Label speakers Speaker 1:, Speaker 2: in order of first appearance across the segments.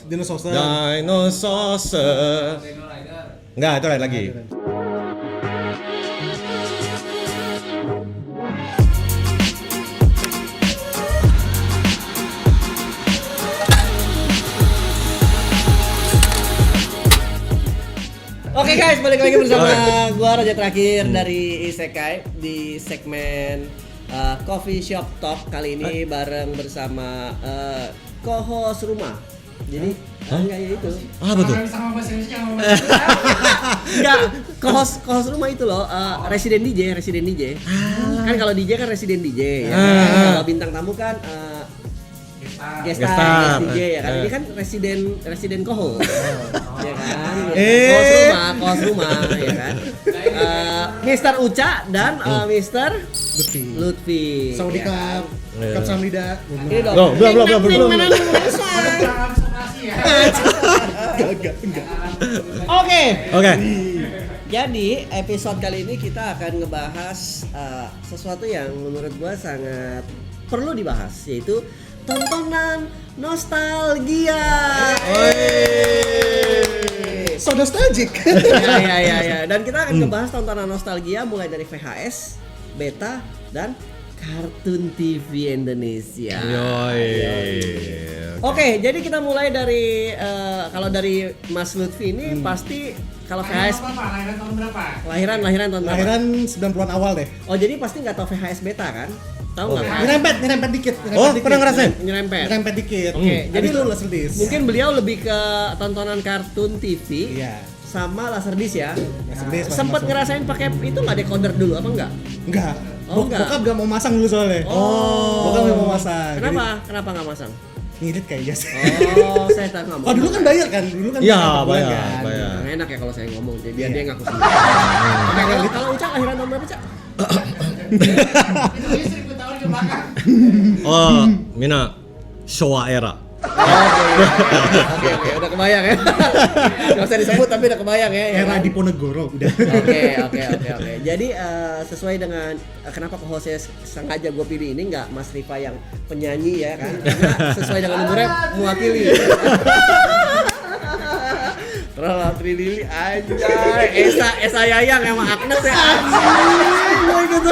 Speaker 1: Dinosaur.
Speaker 2: Enggak, itu lain lagi.
Speaker 3: Oke guys, balik lagi bersama gua Raja Terakhir dari Isekai di segmen Coffee Shop Talk. Kali ini bareng bersama co-host rumah. Jadi enggak ya itu.
Speaker 2: Apa tuh?
Speaker 3: Enggak, co-host rumah itu loh, residen DJ. Kan kalau DJ kan residen DJ ya. Kalau bintang tamu kan guest DJ ya kan. Ini kan residen co-host. Ya kan. Kos rumah ya kan. Mr. Uca dan Mr. Lutfi.
Speaker 1: Sawadikap. Kapsamnida.
Speaker 3: Ini dong.
Speaker 2: Belum.
Speaker 3: Oke.
Speaker 2: Oke.
Speaker 3: Jadi episode kali ini kita akan ngebahas sesuatu yang menurut gua sangat perlu dibahas, yaitu tontonan nostalgia.
Speaker 1: So nostalgic.
Speaker 3: Ya. Dan kita akan ngebahas tontonan nostalgia mulai dari VHS, beta, dan kartun TV Indonesia. Oke, jadi kita mulai dari kalau dari Mas Lutfi ini pasti kalau VHS
Speaker 4: lahiran tahun berapa?
Speaker 3: Lahiran tahun berapa?
Speaker 1: Lahiran 90-an awal deh.
Speaker 3: Oh, jadi pasti nggak tahu VHS beta kan? Tahu nggak?
Speaker 1: Nyerempet dikit.
Speaker 2: Pernah ngerasain?
Speaker 3: Nyerempet
Speaker 1: dikit.
Speaker 3: Oke, jadi
Speaker 1: lu laserdisc.
Speaker 3: mungkin beliau lebih ke tontonan kartun TV.
Speaker 1: Iya.
Speaker 3: Sama laserdisc ya.
Speaker 1: Laserdisc
Speaker 3: Sempet
Speaker 1: masuk.
Speaker 3: ngerasain pakai itu nggak decoder dulu apa enggak?
Speaker 1: Enggak.
Speaker 3: Oh, enggak.
Speaker 1: Bokap gak mau masang dulu soalnya. Bokap gak mau masang.
Speaker 3: Kenapa nggak masang?
Speaker 1: Ngirit kayaknya sih.
Speaker 3: Oh, saya tak ngomong.
Speaker 1: Oh, dulu kan bayar kan? Dulu kan
Speaker 2: Iya,
Speaker 1: per bulan
Speaker 2: bayar.
Speaker 1: kan?
Speaker 3: Nggak enak ya kalau saya ngomong, biar
Speaker 1: Iya.
Speaker 3: dia ngaku sendiri. Kalau Uca lahiran tahun berapa, Cak?
Speaker 4: Itu 1000 tahun ke belakang.
Speaker 2: Oh, Mina Showa era.
Speaker 3: Oke, udah kebayang ya. Nggak usah disebut tapi udah kebayang ya.
Speaker 1: Era Diponegoro udah.
Speaker 3: Oke. Jadi sesuai dengan kenapa co-hostnya sengaja gue pilih ini, nggak Mas Rifa yang penyanyi ya kan? Karena sesuai dengan umurnya mewakili. Terlalu Trilili anjay. Esa Yayang sama Agnes ya anjay gitu.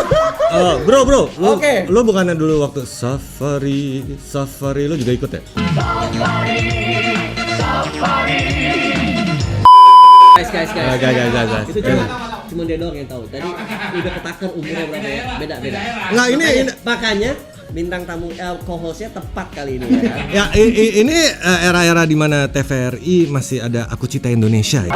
Speaker 2: Oh, bro,
Speaker 3: Oke.
Speaker 2: lu bukannya dulu waktu safari lu juga ikut ya?
Speaker 3: Guys.
Speaker 2: Guys.
Speaker 3: Itu cuma dia doang yang tahu. Tadi udah ketaker umurnya berapa ya? Beda.
Speaker 2: Nggak, ini
Speaker 3: Makanya bintang tamu co-hostnya tepat kali ini ya.
Speaker 2: ya ini era-era di mana TVRI masih ada Aku Cinta Indonesia. Ya?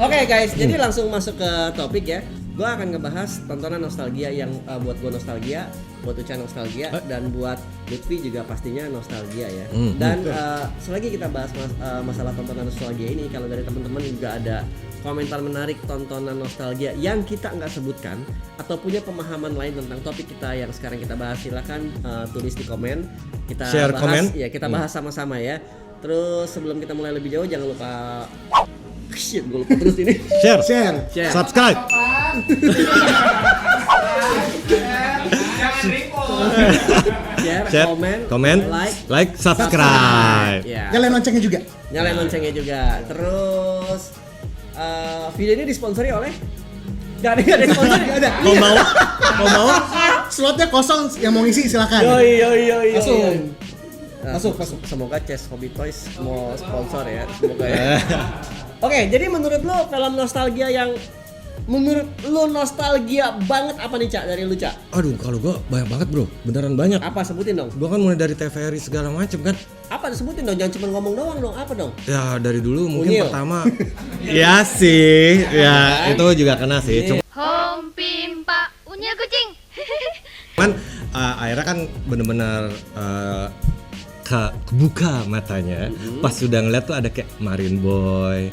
Speaker 3: Oke guys, jadi langsung masuk ke topik ya. Gua akan ngebahas tontonan nostalgia yang buat gua nostalgia, buat Uca nostalgia, dan buat Lutfi juga pastinya nostalgia ya. Dan selagi kita bahas masalah tontonan nostalgia ini, kalau dari teman-teman juga ada komentar menarik tontonan nostalgia yang kita nggak sebutkan atau punya pemahaman lain tentang topik kita yang sekarang kita bahas, silakan tulis di komen. Kita
Speaker 2: Share
Speaker 3: bahas,
Speaker 2: komen.
Speaker 3: ya kita bahas sama-sama ya. Terus sebelum kita mulai lebih jauh, jangan lupa shit, gue lupa terus ini.
Speaker 2: Share.
Speaker 3: Share.
Speaker 2: Subscribe.
Speaker 4: Jangan repost.
Speaker 3: Share,
Speaker 2: komen, like, subscribe.
Speaker 3: Ya.
Speaker 1: Nyalain loncengnya juga.
Speaker 3: Nyalain loncengnya juga. Terus video ini disponsori oleh Gak ada sponsor, gak ada.
Speaker 2: Mau mau?
Speaker 1: Slotnya kosong, yang mau ngisi silakan.
Speaker 3: Yoi.
Speaker 1: Masuk.
Speaker 3: Semoga Chess Hobby Toys mau sponsor ya. Semoga ya. Oke, jadi menurut lo film nostalgia yang menurut lo nostalgia banget apa nih, Cak? Dari lu, Cak?
Speaker 2: Aduh, kalau gua banyak banget, bro. Beneran banyak.
Speaker 3: Apa, sebutin dong?
Speaker 2: Gua kan mulai dari TVRI segala macem kan.
Speaker 3: Apa, sebutin dong, jangan cuma ngomong doang dong. Apa dong?
Speaker 2: Ya dari dulu mungkin
Speaker 3: Unyil.
Speaker 2: pertama. Iya sih, ya itu juga kena sih.
Speaker 5: Home Pimpa Unyil kucing.
Speaker 2: Cuman akhirnya kan bener-bener kebuka matanya pas sudah ngeliat tuh ada kayak Marine Boy.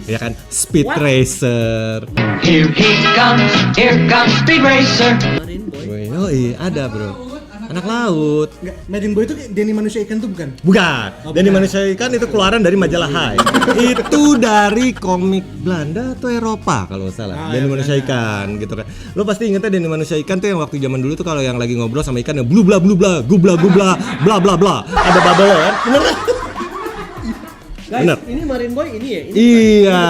Speaker 2: Ya kan, Speed Racer.
Speaker 6: Here comes Speed Racer.
Speaker 3: Marine Boy.
Speaker 2: Yoi, ada bro. Anak laut.
Speaker 1: Enggak, Marine Boy itu kayak Denny manusia ikan tuh bukan?
Speaker 2: Bukan. Denny manusia ikan itu keluaran dari majalah Hai. Itu dari komik Belanda atau Eropa kalau nggak salah. Denny manusia ikan gitu kan. Lo pasti ingetnya Denny manusia ikan tuh yang waktu zaman dulu tuh kalau yang lagi ngobrol sama ikan yang blu bla gubla bla bla bla. Ada bubble kan? Bener kan?
Speaker 3: Guys,
Speaker 2: Bener.
Speaker 3: ini Marine Boy ini ya? Ini
Speaker 2: Iya.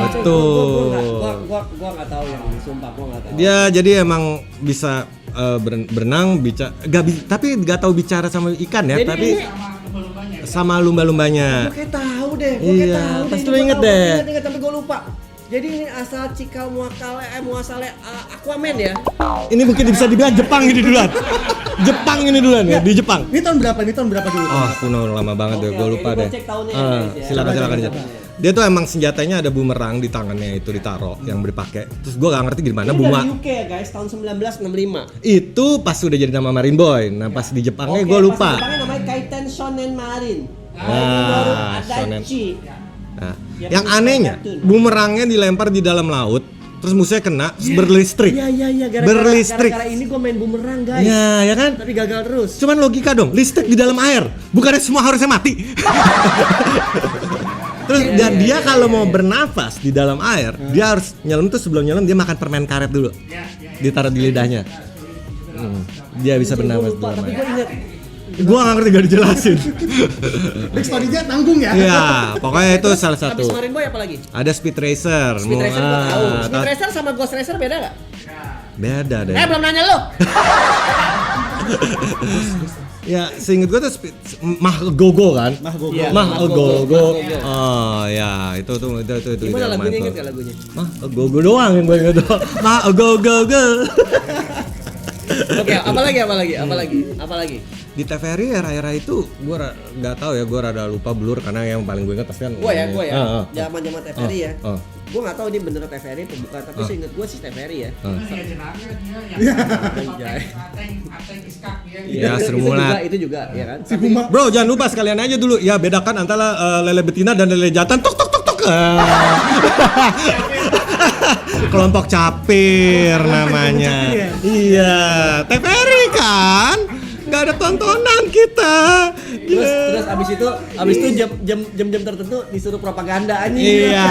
Speaker 3: Betul.
Speaker 2: Betul.
Speaker 3: Gua nggak tahu yang sumpah gua nggak tahu.
Speaker 2: Dia jadi emang bisa berenang, tapi nggak tahu bicara sama ikan ya,
Speaker 3: Jadi
Speaker 2: tapi
Speaker 3: ini-
Speaker 2: sama lumba-lumbanya.
Speaker 3: Gue kayak tahu deh,
Speaker 2: Iya, pasti lo inget deh.
Speaker 3: Ingat tapi gue lupa. Jadi ini asal cikal muasalnya Aquaman ya.
Speaker 2: Ini mungkin bisa dibilang Jepang ini duluan. Jepang ini duluan ya, di Jepang.
Speaker 1: Ini tahun berapa? Ini tahun berapa dulu?
Speaker 2: Oh, kuno lama banget deh, gue lupa
Speaker 3: ini
Speaker 2: deh.
Speaker 3: gua cek tahunnya ya, guys, ya.
Speaker 2: Silakan aja. Dia tuh emang senjatanya ada bumerang di tangannya itu ditaro yang dipakai. Terus gue gak ngerti gimana
Speaker 3: Ini
Speaker 2: bunga.
Speaker 3: dari UK ya guys, tahun 1965.
Speaker 2: Itu pas udah jadi nama Marine Boy. Nah pas di Jepangnya gue lupa.
Speaker 3: Jepangnya namanya Kaiten Shonen Marine.
Speaker 2: Ah,
Speaker 3: Adachi.
Speaker 2: Nah,
Speaker 3: Ya,
Speaker 2: yang
Speaker 3: punya
Speaker 2: anehnya
Speaker 3: kartun.
Speaker 2: bumerangnya dilempar di dalam laut, terus musuhnya kena, terus berlistrik.
Speaker 3: Iya,
Speaker 2: Berlistrik.
Speaker 3: gara-gara ini gue main bumerang guys.
Speaker 2: Ya kan?
Speaker 3: Tapi gagal terus.
Speaker 2: Cuman logika dong, listrik di dalam air, bukannya semua harusnya mati. Terus dan dia kalau mau bernafas di dalam air, dia harus nyelam tuh sebelum nyelam dia makan permen karet dulu, ditaruh di lidahnya. Dia bisa
Speaker 3: Gue
Speaker 2: bernafas di
Speaker 3: lupa,
Speaker 2: dalam
Speaker 3: tapi
Speaker 2: air.
Speaker 3: gue inget.
Speaker 2: Gua nggak ngerti, gak dijelasin.
Speaker 1: Backstory-nya tanggung ya?
Speaker 2: Iya, pokoknya itu salah
Speaker 3: Habis
Speaker 2: satu.
Speaker 3: Marine Boy apa lagi?
Speaker 2: Ada Speed Racer.
Speaker 3: Speed Racer gue tahu. Speed
Speaker 2: ta-
Speaker 3: Racer sama Ghost Racer beda gak?
Speaker 2: Beda deh.
Speaker 3: Belum nanya lu.
Speaker 2: Ya, seinget gua tuh Mah Gogo kan?
Speaker 1: Mahgogo.
Speaker 3: Iya.
Speaker 2: Mah
Speaker 3: Mahgogo.
Speaker 2: Gogo.
Speaker 3: Mahgogo.
Speaker 2: Oh ya, itu
Speaker 3: Gimana
Speaker 2: yang
Speaker 3: lagunya,
Speaker 2: mantap.
Speaker 3: inget gak lagunya?
Speaker 2: Mah Gogo doang yang gue inget doang. Mah Gogo.
Speaker 3: Oke, apa lagi?
Speaker 2: Di TVRI era-era itu gua nggak tahu ya, gua rada lupa blur karena yang paling gue inget pasti kan.
Speaker 3: Gue ya.
Speaker 2: Ah.
Speaker 3: Zaman TVRI ya.
Speaker 2: Ah.
Speaker 3: Gue nggak tahu ini bener TVRI apa bukan, tapi seinget gue sih TVRI ya.
Speaker 4: Ini ya jenaka dia
Speaker 3: Anjay.
Speaker 4: ateng iskak dia.
Speaker 2: Ya,
Speaker 3: Itu
Speaker 2: Sermulat.
Speaker 3: Itu juga, ya kan.
Speaker 1: Si Puma.
Speaker 2: Bro, jangan lupa sekalian aja dulu ya, bedakan antara lele betina dan lele jantan. Tok. Kelompok capir namanya. Iya, TVRI kan? Nggak ada tontonan kita.
Speaker 3: Terus abis itu jam tertentu disuruh propaganda anjing.
Speaker 2: Iya.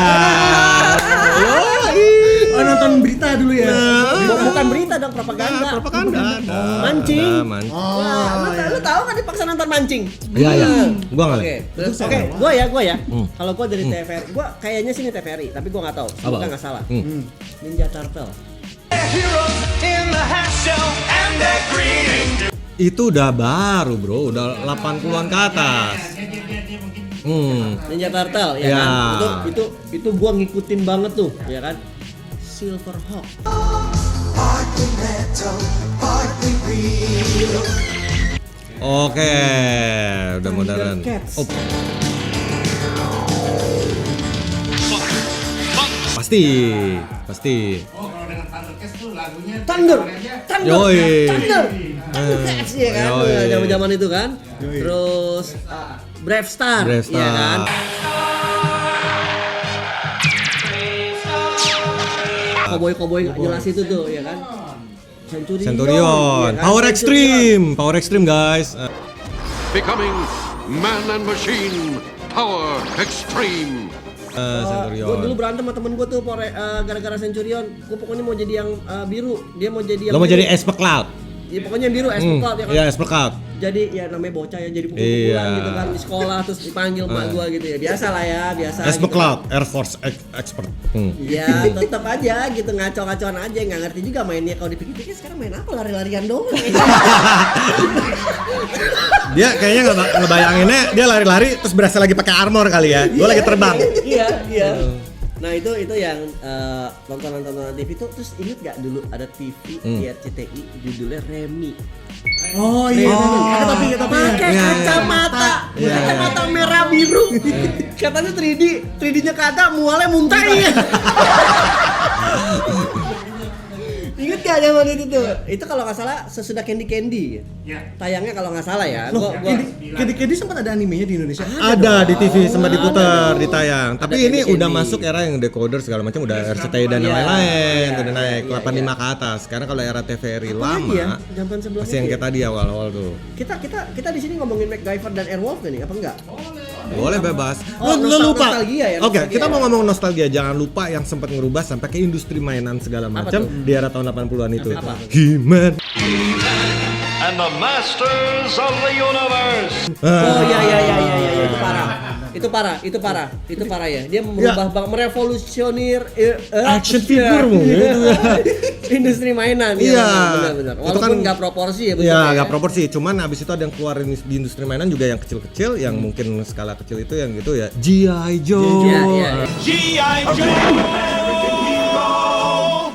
Speaker 1: Oh, nonton berita dulu ya?
Speaker 3: Bukan berita dong, propaganda.
Speaker 2: Propaganda.
Speaker 3: Mancing.
Speaker 1: Oh,
Speaker 3: Wah, lu tahu kan dipaksa nonton mancing?
Speaker 2: Iya. Gua nggak
Speaker 3: Oke,
Speaker 2: liat.
Speaker 3: terus
Speaker 1: Itu
Speaker 3: oke,
Speaker 1: saya.
Speaker 3: gua ya. Kalau gua dari TVRI, gua kayaknya sih ini TVRI, tapi gua nggak tahu. Semoga nggak salah. Ninja Turtle.
Speaker 2: Itu udah baru, bro. Udah 80-an ke atas.
Speaker 3: Ninja Turtle ya,
Speaker 2: Ya.
Speaker 3: kan. Itu gua ngikutin banget tuh, ya kan. Silverhawk.
Speaker 2: Oke, udah modern.
Speaker 3: Thundercats.
Speaker 2: Oh. Pasti.
Speaker 4: Oh, kalau dengan Thundercats tuh lagunya
Speaker 3: Thunder.
Speaker 2: Yoi.
Speaker 3: Thundercats ya kan.
Speaker 2: Yoi.
Speaker 3: Zaman-zaman itu kan. Terus Brave Star,
Speaker 2: Brave
Speaker 3: ya kan. Cowboy nggak jelas itu tuh, ya kan.
Speaker 2: Centurion.
Speaker 3: ya kan?
Speaker 2: Power
Speaker 3: Centurion.
Speaker 2: Extreme guys.
Speaker 6: Becoming man and machine power extreme.
Speaker 2: Centurion.
Speaker 3: Gue dulu berantem sama temen gue tuh gara-gara Centurion. Gue pokoknya mau jadi yang biru, dia mau jadi yang
Speaker 2: Lo mau
Speaker 3: biru.
Speaker 2: jadi Esper Cloud?
Speaker 3: Ya pokoknya yang biru, Especloud ya kan.
Speaker 2: Iya, Esper Cloud.
Speaker 3: Jadi ya namanya bocah ya, jadi pukul-pukulan
Speaker 2: Iya.
Speaker 3: gitu kan di sekolah, terus dipanggil emak gue gitu ya. Biasa lah ya, biasa.
Speaker 2: Esper
Speaker 3: gitu.
Speaker 2: Cloud, Air Force Expert.
Speaker 3: Ya tetap aja gitu, ngaco-ngacoan aja, nggak ngerti juga mainnya. Kalau dipikir-pikir sekarang main apa, lari-larian doang.
Speaker 2: Dia kayaknya ngebayanginnya dia lari-lari terus berasa lagi pakai armor kali ya. Gue lagi terbang.
Speaker 3: Iya. Nah itu yang tontonan TV itu. Terus inget gak dulu ada TV di RCTI judulnya Remi.
Speaker 1: Oh iya. Ada topi.
Speaker 3: Pakai
Speaker 2: Iya,
Speaker 3: kacamata,
Speaker 2: iya.
Speaker 3: kacamata merah biru. Katanya 3D-nya kagak, mualnya muntah ya. Ingat gak zaman itu tuh? Itu kalau nggak salah sesudah Candy.
Speaker 4: Ya.
Speaker 3: Tayangnya kalau nggak salah ya.
Speaker 1: Loh,
Speaker 3: Gua
Speaker 1: Candy sempat ada animenya di Indonesia.
Speaker 2: Ada di TV sempat diputar,
Speaker 3: dong.
Speaker 2: ditayang. Tapi
Speaker 3: Ada
Speaker 2: ini
Speaker 3: Candy.
Speaker 2: udah masuk era yang decoder segala macam, udah RCTI dan yang
Speaker 3: Iya,
Speaker 2: lain-lain,
Speaker 3: iya,
Speaker 2: udah naik
Speaker 3: iya,
Speaker 2: 85 ke atas. Sekarang kalau era TVRI
Speaker 3: Apa
Speaker 2: lama,
Speaker 3: lagi ya? Zaman sebelumnya
Speaker 2: masih yang
Speaker 3: ya?
Speaker 2: kayak tadi awal-awal tuh.
Speaker 3: Kita di sini ngomongin MacGyver dan Airwolf gak nih? Apa enggak?
Speaker 2: Boleh bebas.
Speaker 3: Oh,
Speaker 2: Lu lupa.
Speaker 3: nostalgia ya,
Speaker 2: Oke,
Speaker 3: nostalgia
Speaker 2: kita
Speaker 3: ya.
Speaker 2: mau ngomong nostalgia. Jangan lupa yang sempat ngerubah sampai ke industri mainan segala macam
Speaker 3: tuh?
Speaker 2: di era tahun 80-an itu.
Speaker 3: Apa?
Speaker 2: He-Man.
Speaker 7: And the masters of the universe.
Speaker 3: Oh iya itu parah ya. Dia merubah merevolusioner
Speaker 2: Action figure mungkin itu ya.
Speaker 3: industri mainan.
Speaker 2: Iya.
Speaker 3: Benar.
Speaker 2: Itu
Speaker 3: Walaupun
Speaker 2: kan
Speaker 3: nggak proporsi ya
Speaker 2: Iya,
Speaker 3: bentuknya
Speaker 2: nggak proporsi. Cuman abis itu ada yang keluarin di industri mainan juga yang kecil-kecil, yang mungkin skala kecil itu yang gitu ya. G.I. Joe.
Speaker 3: Iya.
Speaker 7: G.I. Joe!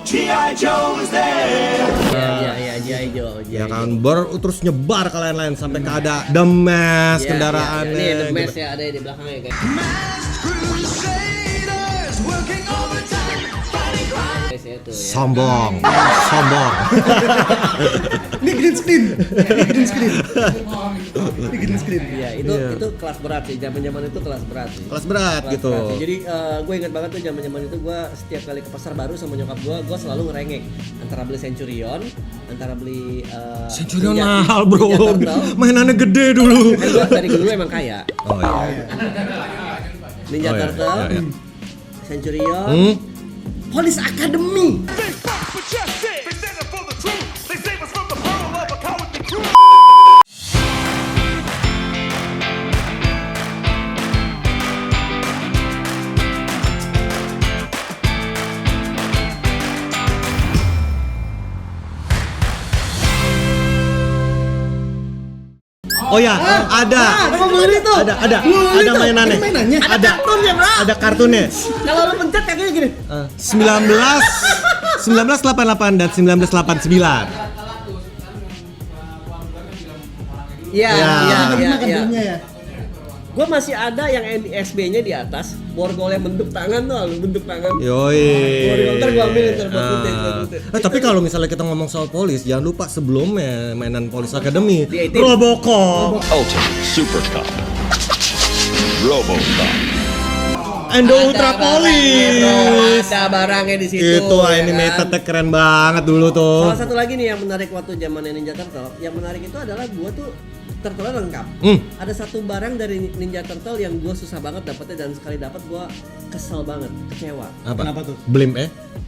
Speaker 7: G.I. Joe is there!
Speaker 3: G.I. Joe.
Speaker 2: Ya kan, terus nyebar ke lain-lain sampai ke ada The Mask,
Speaker 3: Iya,
Speaker 2: kendaraannya.
Speaker 3: Ini The Mask
Speaker 2: gitu.
Speaker 3: ya ada di belakangnya guys. Guys, ya, itu, ya.
Speaker 2: Sombong.
Speaker 1: Ini green screen.
Speaker 3: Iya, itu kelas berat sih. Zaman-zaman itu kelas berat sih.
Speaker 2: Kelas berat gitu.
Speaker 3: berat sih. Jadi gue ingat banget tuh zaman-zaman itu gue setiap kali ke pasar baru sama nyokap gue selalu ngerengek antara beli Centurion, antara beli
Speaker 2: Centurion
Speaker 3: Ninja-
Speaker 2: mahal bro.
Speaker 3: Ninja Turtle.
Speaker 2: Mainannya gede dulu.
Speaker 3: Kan gue dari dulu emang kaya.
Speaker 2: Oh iya.
Speaker 3: Ninja
Speaker 2: Oh, iya,
Speaker 3: Turtle,
Speaker 2: iya, iya.
Speaker 3: Centurion, Police Academy.
Speaker 2: Oh ya, ada.
Speaker 3: ngomongin itu.
Speaker 2: Ada
Speaker 1: itu.
Speaker 2: mainannya.
Speaker 1: Ada mainannya.
Speaker 2: Ada
Speaker 3: kartunnya, bro.
Speaker 2: Ada kartunnya.
Speaker 3: Kalau lu pencet kayak gini.
Speaker 2: 1988 dan 1989.
Speaker 3: Iya.
Speaker 1: Kartunnya ya.
Speaker 3: Gue masih ada yang NSB-nya di atas, borgol yang bentuk tangan tuh, bentuk tangan.
Speaker 2: Yoi.
Speaker 3: Ntar gua ambilin, ntar gua putih.
Speaker 2: Tapi kalau misalnya kita ngomong soal polis, jangan lupa sebelumnya mainan Police Academy,
Speaker 3: Di 18.
Speaker 2: Robocop,
Speaker 7: Ultimate Super Cop. RoboCop.
Speaker 2: and the Ultra Police.
Speaker 3: Ada barangnya di situ.
Speaker 2: Itu
Speaker 3: ya
Speaker 2: animatednya keren banget dulu tuh.
Speaker 3: Salah satu lagi nih yang menarik waktu zamannya Ninja Turtle, yang menarik itu adalah gua tuh turtle lengkap. Ada satu barang dari Ninja Turtle yang gua susah banget dapetnya dan sekali dapat gua kesel banget, kecewa.
Speaker 2: Apa?
Speaker 1: Kenapa tuh?
Speaker 2: Blimp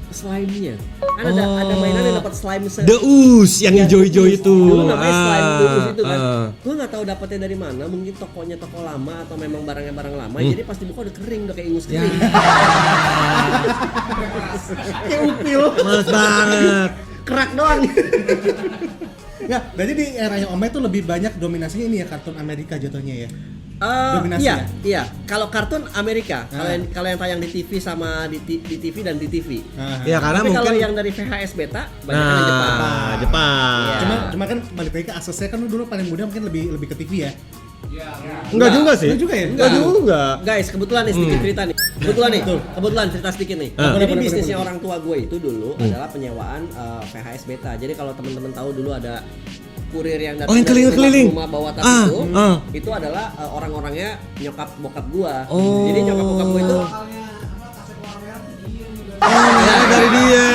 Speaker 3: Slime-nya. Kan ada mainan yang dapat slime
Speaker 2: The Ooze yang hijau-hijau itu.
Speaker 3: Dulu namanya slime dulu itu kan.
Speaker 2: ah.
Speaker 3: Gue nggak tahu dapetnya dari mana, mungkin tokonya toko lama atau memang barangnya barang lama. Jadi pas dibuka udah kering, udah kayak ingus kering. Kayak upil.
Speaker 2: Males banget.
Speaker 3: Kerak doang.
Speaker 1: Ya, berarti di eranya Om itu lebih banyak dominasinya ini ya kartun Amerika jatuhnya ya. Dominasi
Speaker 3: Iya,
Speaker 1: ya?
Speaker 3: iya. Kalau kartun Amerika, kalau yang tayang di TV sama di TV dan di TV.
Speaker 2: Ya karena
Speaker 3: Tapi
Speaker 2: mungkin
Speaker 3: kalau yang dari VHS beta, banyak yang Jepang.
Speaker 2: Jepang.
Speaker 3: Iya.
Speaker 1: Cuma kan balik lagi ke aksesnya kan lu dulu paling muda mungkin lebih ke TV ya.
Speaker 2: Enggak juga sih.
Speaker 1: Enggak juga ya?
Speaker 2: Enggak juga.
Speaker 3: Guys, kebetulan nih sedikit cerita nih. Kebetulan cerita sedikit nih. Jadi
Speaker 1: Boleh,
Speaker 3: bisnisnya
Speaker 1: boleh.
Speaker 3: orang tua gue itu dulu adalah penyewaan VHS beta. Jadi kalau teman-teman tahu dulu ada kurir yang datang
Speaker 2: Oh, yang
Speaker 3: dari
Speaker 2: keliling-keliling.
Speaker 3: rumah bawa tas itu adalah orang-orangnya nyokap bokap gua.
Speaker 2: Oh.
Speaker 3: Jadi nyokap bokap gua itu
Speaker 2: Dari dia.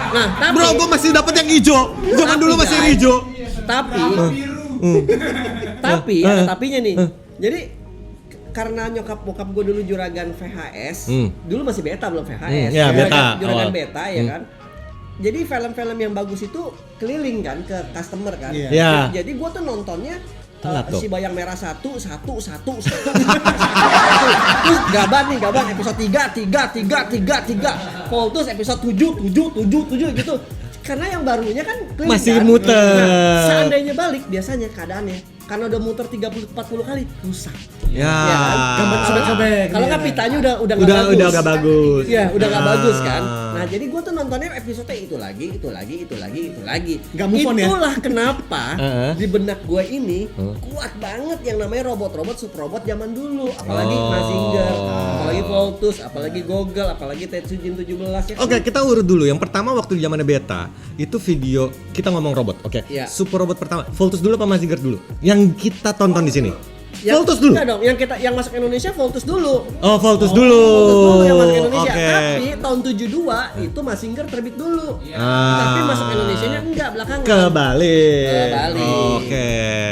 Speaker 3: Nah, tapi-
Speaker 2: Bro, gua masih dapat yang hijau. Zaman dulu masih yang
Speaker 3: guys,
Speaker 2: hijau.
Speaker 3: tapi ada tapinya nih. Jadi karena nyokap bokap gue dulu juragan VHS, dulu masih beta belum VHS.
Speaker 2: Ya, beta
Speaker 3: Juragan
Speaker 2: awal.
Speaker 3: beta ya kan. Jadi film-film yang bagus itu keliling kan ke customer kan.
Speaker 1: Iya.
Speaker 2: Iya.
Speaker 3: Jadi gue tuh nontonnya
Speaker 2: Telat tuh.
Speaker 3: si Bayang Merah satu. Terus gaban episode 3. Voltus episode 7 gitu. Karena yang barunya kan keliling,
Speaker 2: Masih
Speaker 3: kan?
Speaker 2: muter.
Speaker 3: Nah, seandainya balik biasanya keadaannya karena udah muter 30-40 kali rusak.
Speaker 2: Ya.
Speaker 1: Gambar sobek-sobek.
Speaker 3: Kalau
Speaker 1: Iya.
Speaker 3: nggak pitanya udah nggak bagus.
Speaker 2: Udah nggak bagus.
Speaker 3: Iya, udah nggak
Speaker 2: Ah.
Speaker 3: bagus kan. Nah, jadi gua tuh nontonnya episode itu lagi.
Speaker 1: Nggak move on ya?
Speaker 3: Itulah kenapa
Speaker 2: Heeh.
Speaker 3: di benak gua ini kuat banget yang namanya robot-robot super robot zaman dulu, apalagi Mazinger, apalagi Voltus, apalagi Google, apalagi Tetsujin 17 ya.
Speaker 2: Oke, kita urut dulu. Yang pertama waktu di zamannya beta, itu video kita ngomong robot. Oke.
Speaker 3: Iya.
Speaker 2: Super robot pertama, Voltus dulu apa Mazinger dulu? Yang kita tonton di sini. Voltus dulu.
Speaker 3: Enggak dong, yang masuk Indonesia Voltus dulu.
Speaker 2: Oh, Voltus dulu.
Speaker 3: Voltus dulu yang masuk Indonesia.
Speaker 2: Oke.
Speaker 3: Tapi tahun 72 itu Mazinger terbit dulu.
Speaker 2: Ah.
Speaker 3: Tapi masuk Indonesianya enggak belakangan.
Speaker 2: Kebalik.
Speaker 3: Kebalik.
Speaker 2: Oke.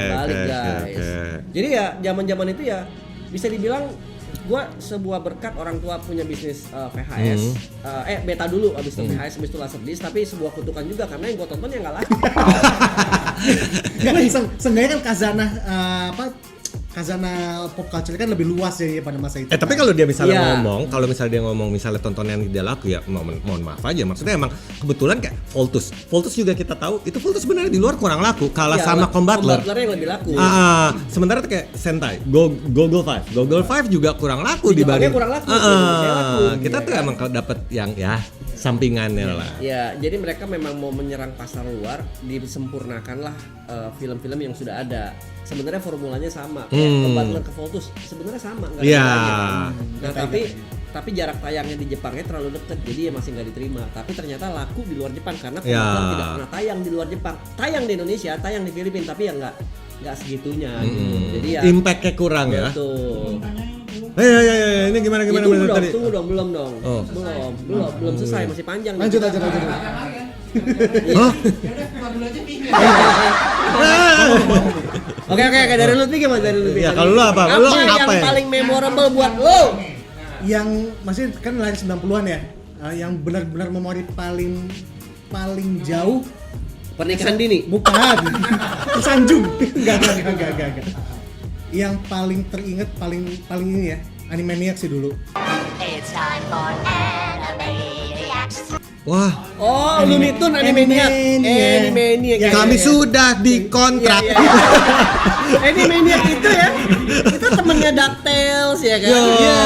Speaker 3: Balik
Speaker 2: oke,
Speaker 3: guys.
Speaker 2: oke.
Speaker 3: Jadi ya zaman-zaman itu ya bisa dibilang gua sebuah berkat orang tua punya bisnis VHS. Beta dulu abis itu VHS abis itu Laserdisc, tapi sebuah kutukan juga karena yang gua tonton yang enggak laku.
Speaker 1: Seenggaknya kan khazanah pop culture kan lebih luas ya pada masa itu.
Speaker 2: Tapi kalau dia misalnya
Speaker 3: Iya.
Speaker 2: kalau misalnya dia ngomong misalnya tontonan yang tidak laku ya mohon maaf aja, maksudnya emang kebetulan kayak Voltus juga kita tahu itu Voltus sebenarnya di luar kurang laku kalah
Speaker 3: Iya,
Speaker 2: sama Combattler.
Speaker 3: Combattler yang lebih laku.
Speaker 2: Sementara tuh kayak Sentai, Google 5 juga kurang laku
Speaker 3: Di Jepangnya
Speaker 2: dibanding.
Speaker 3: kurang laku, di Indonesia laku.
Speaker 2: Kita
Speaker 3: Iya
Speaker 2: tuh
Speaker 3: kan?
Speaker 2: emang dapat yang ya sampingannya lah.
Speaker 3: Ya, jadi mereka memang mau menyerang pasar luar, disempurnakanlah film-film yang sudah ada. Sebenarnya formulanya sama, kayak Combattler ke Voltus sebenarnya sama, nggak ada
Speaker 2: Iya.
Speaker 3: bedanya. Nah, tapi jarak tayangnya di Jepangnya terlalu dekat, jadi ya masih nggak diterima. Tapi ternyata laku di luar Jepang karena Combattler
Speaker 2: Ya.
Speaker 3: tidak pernah tayang di luar Jepang. Tayang di Indonesia, tayang di Filipina, tapi ya nggak segitunya. Gitu. Jadi ya.
Speaker 2: Impactnya kurang ya.
Speaker 3: Betul.
Speaker 2: Ini gimana
Speaker 3: Tunggu dong,
Speaker 2: tadi?
Speaker 3: tunggu dong, belum dong.
Speaker 2: Oh.
Speaker 3: Belum selesai, masih panjang.
Speaker 1: Lanjut.
Speaker 2: Hah?
Speaker 4: Buka dulu aja nih.
Speaker 3: Oke, dari Lutfi gimana dari Lutfi?
Speaker 2: Ya, kalau lu apa? Lu
Speaker 3: yang
Speaker 2: apa ya?
Speaker 3: paling memorable buat lu?
Speaker 1: Yang masih kan lahir 90-an ya. Yang benar-benar memori paling jauh
Speaker 3: Pernikahan dini.
Speaker 1: bukan. Sanjung. Enggak. Yang paling teringat paling ini ya, Animaniacs sih dulu.
Speaker 5: It's time for Animaniacs.
Speaker 2: Wah,
Speaker 3: Oh, Looney Tunes Animaniacs. Animaniacs.
Speaker 1: Ya,
Speaker 2: kami
Speaker 1: ya.
Speaker 2: sudah dikontrak.
Speaker 3: Iya. Animaniacs itu ya. Itu temennya DuckTales ya kan?
Speaker 2: Iya.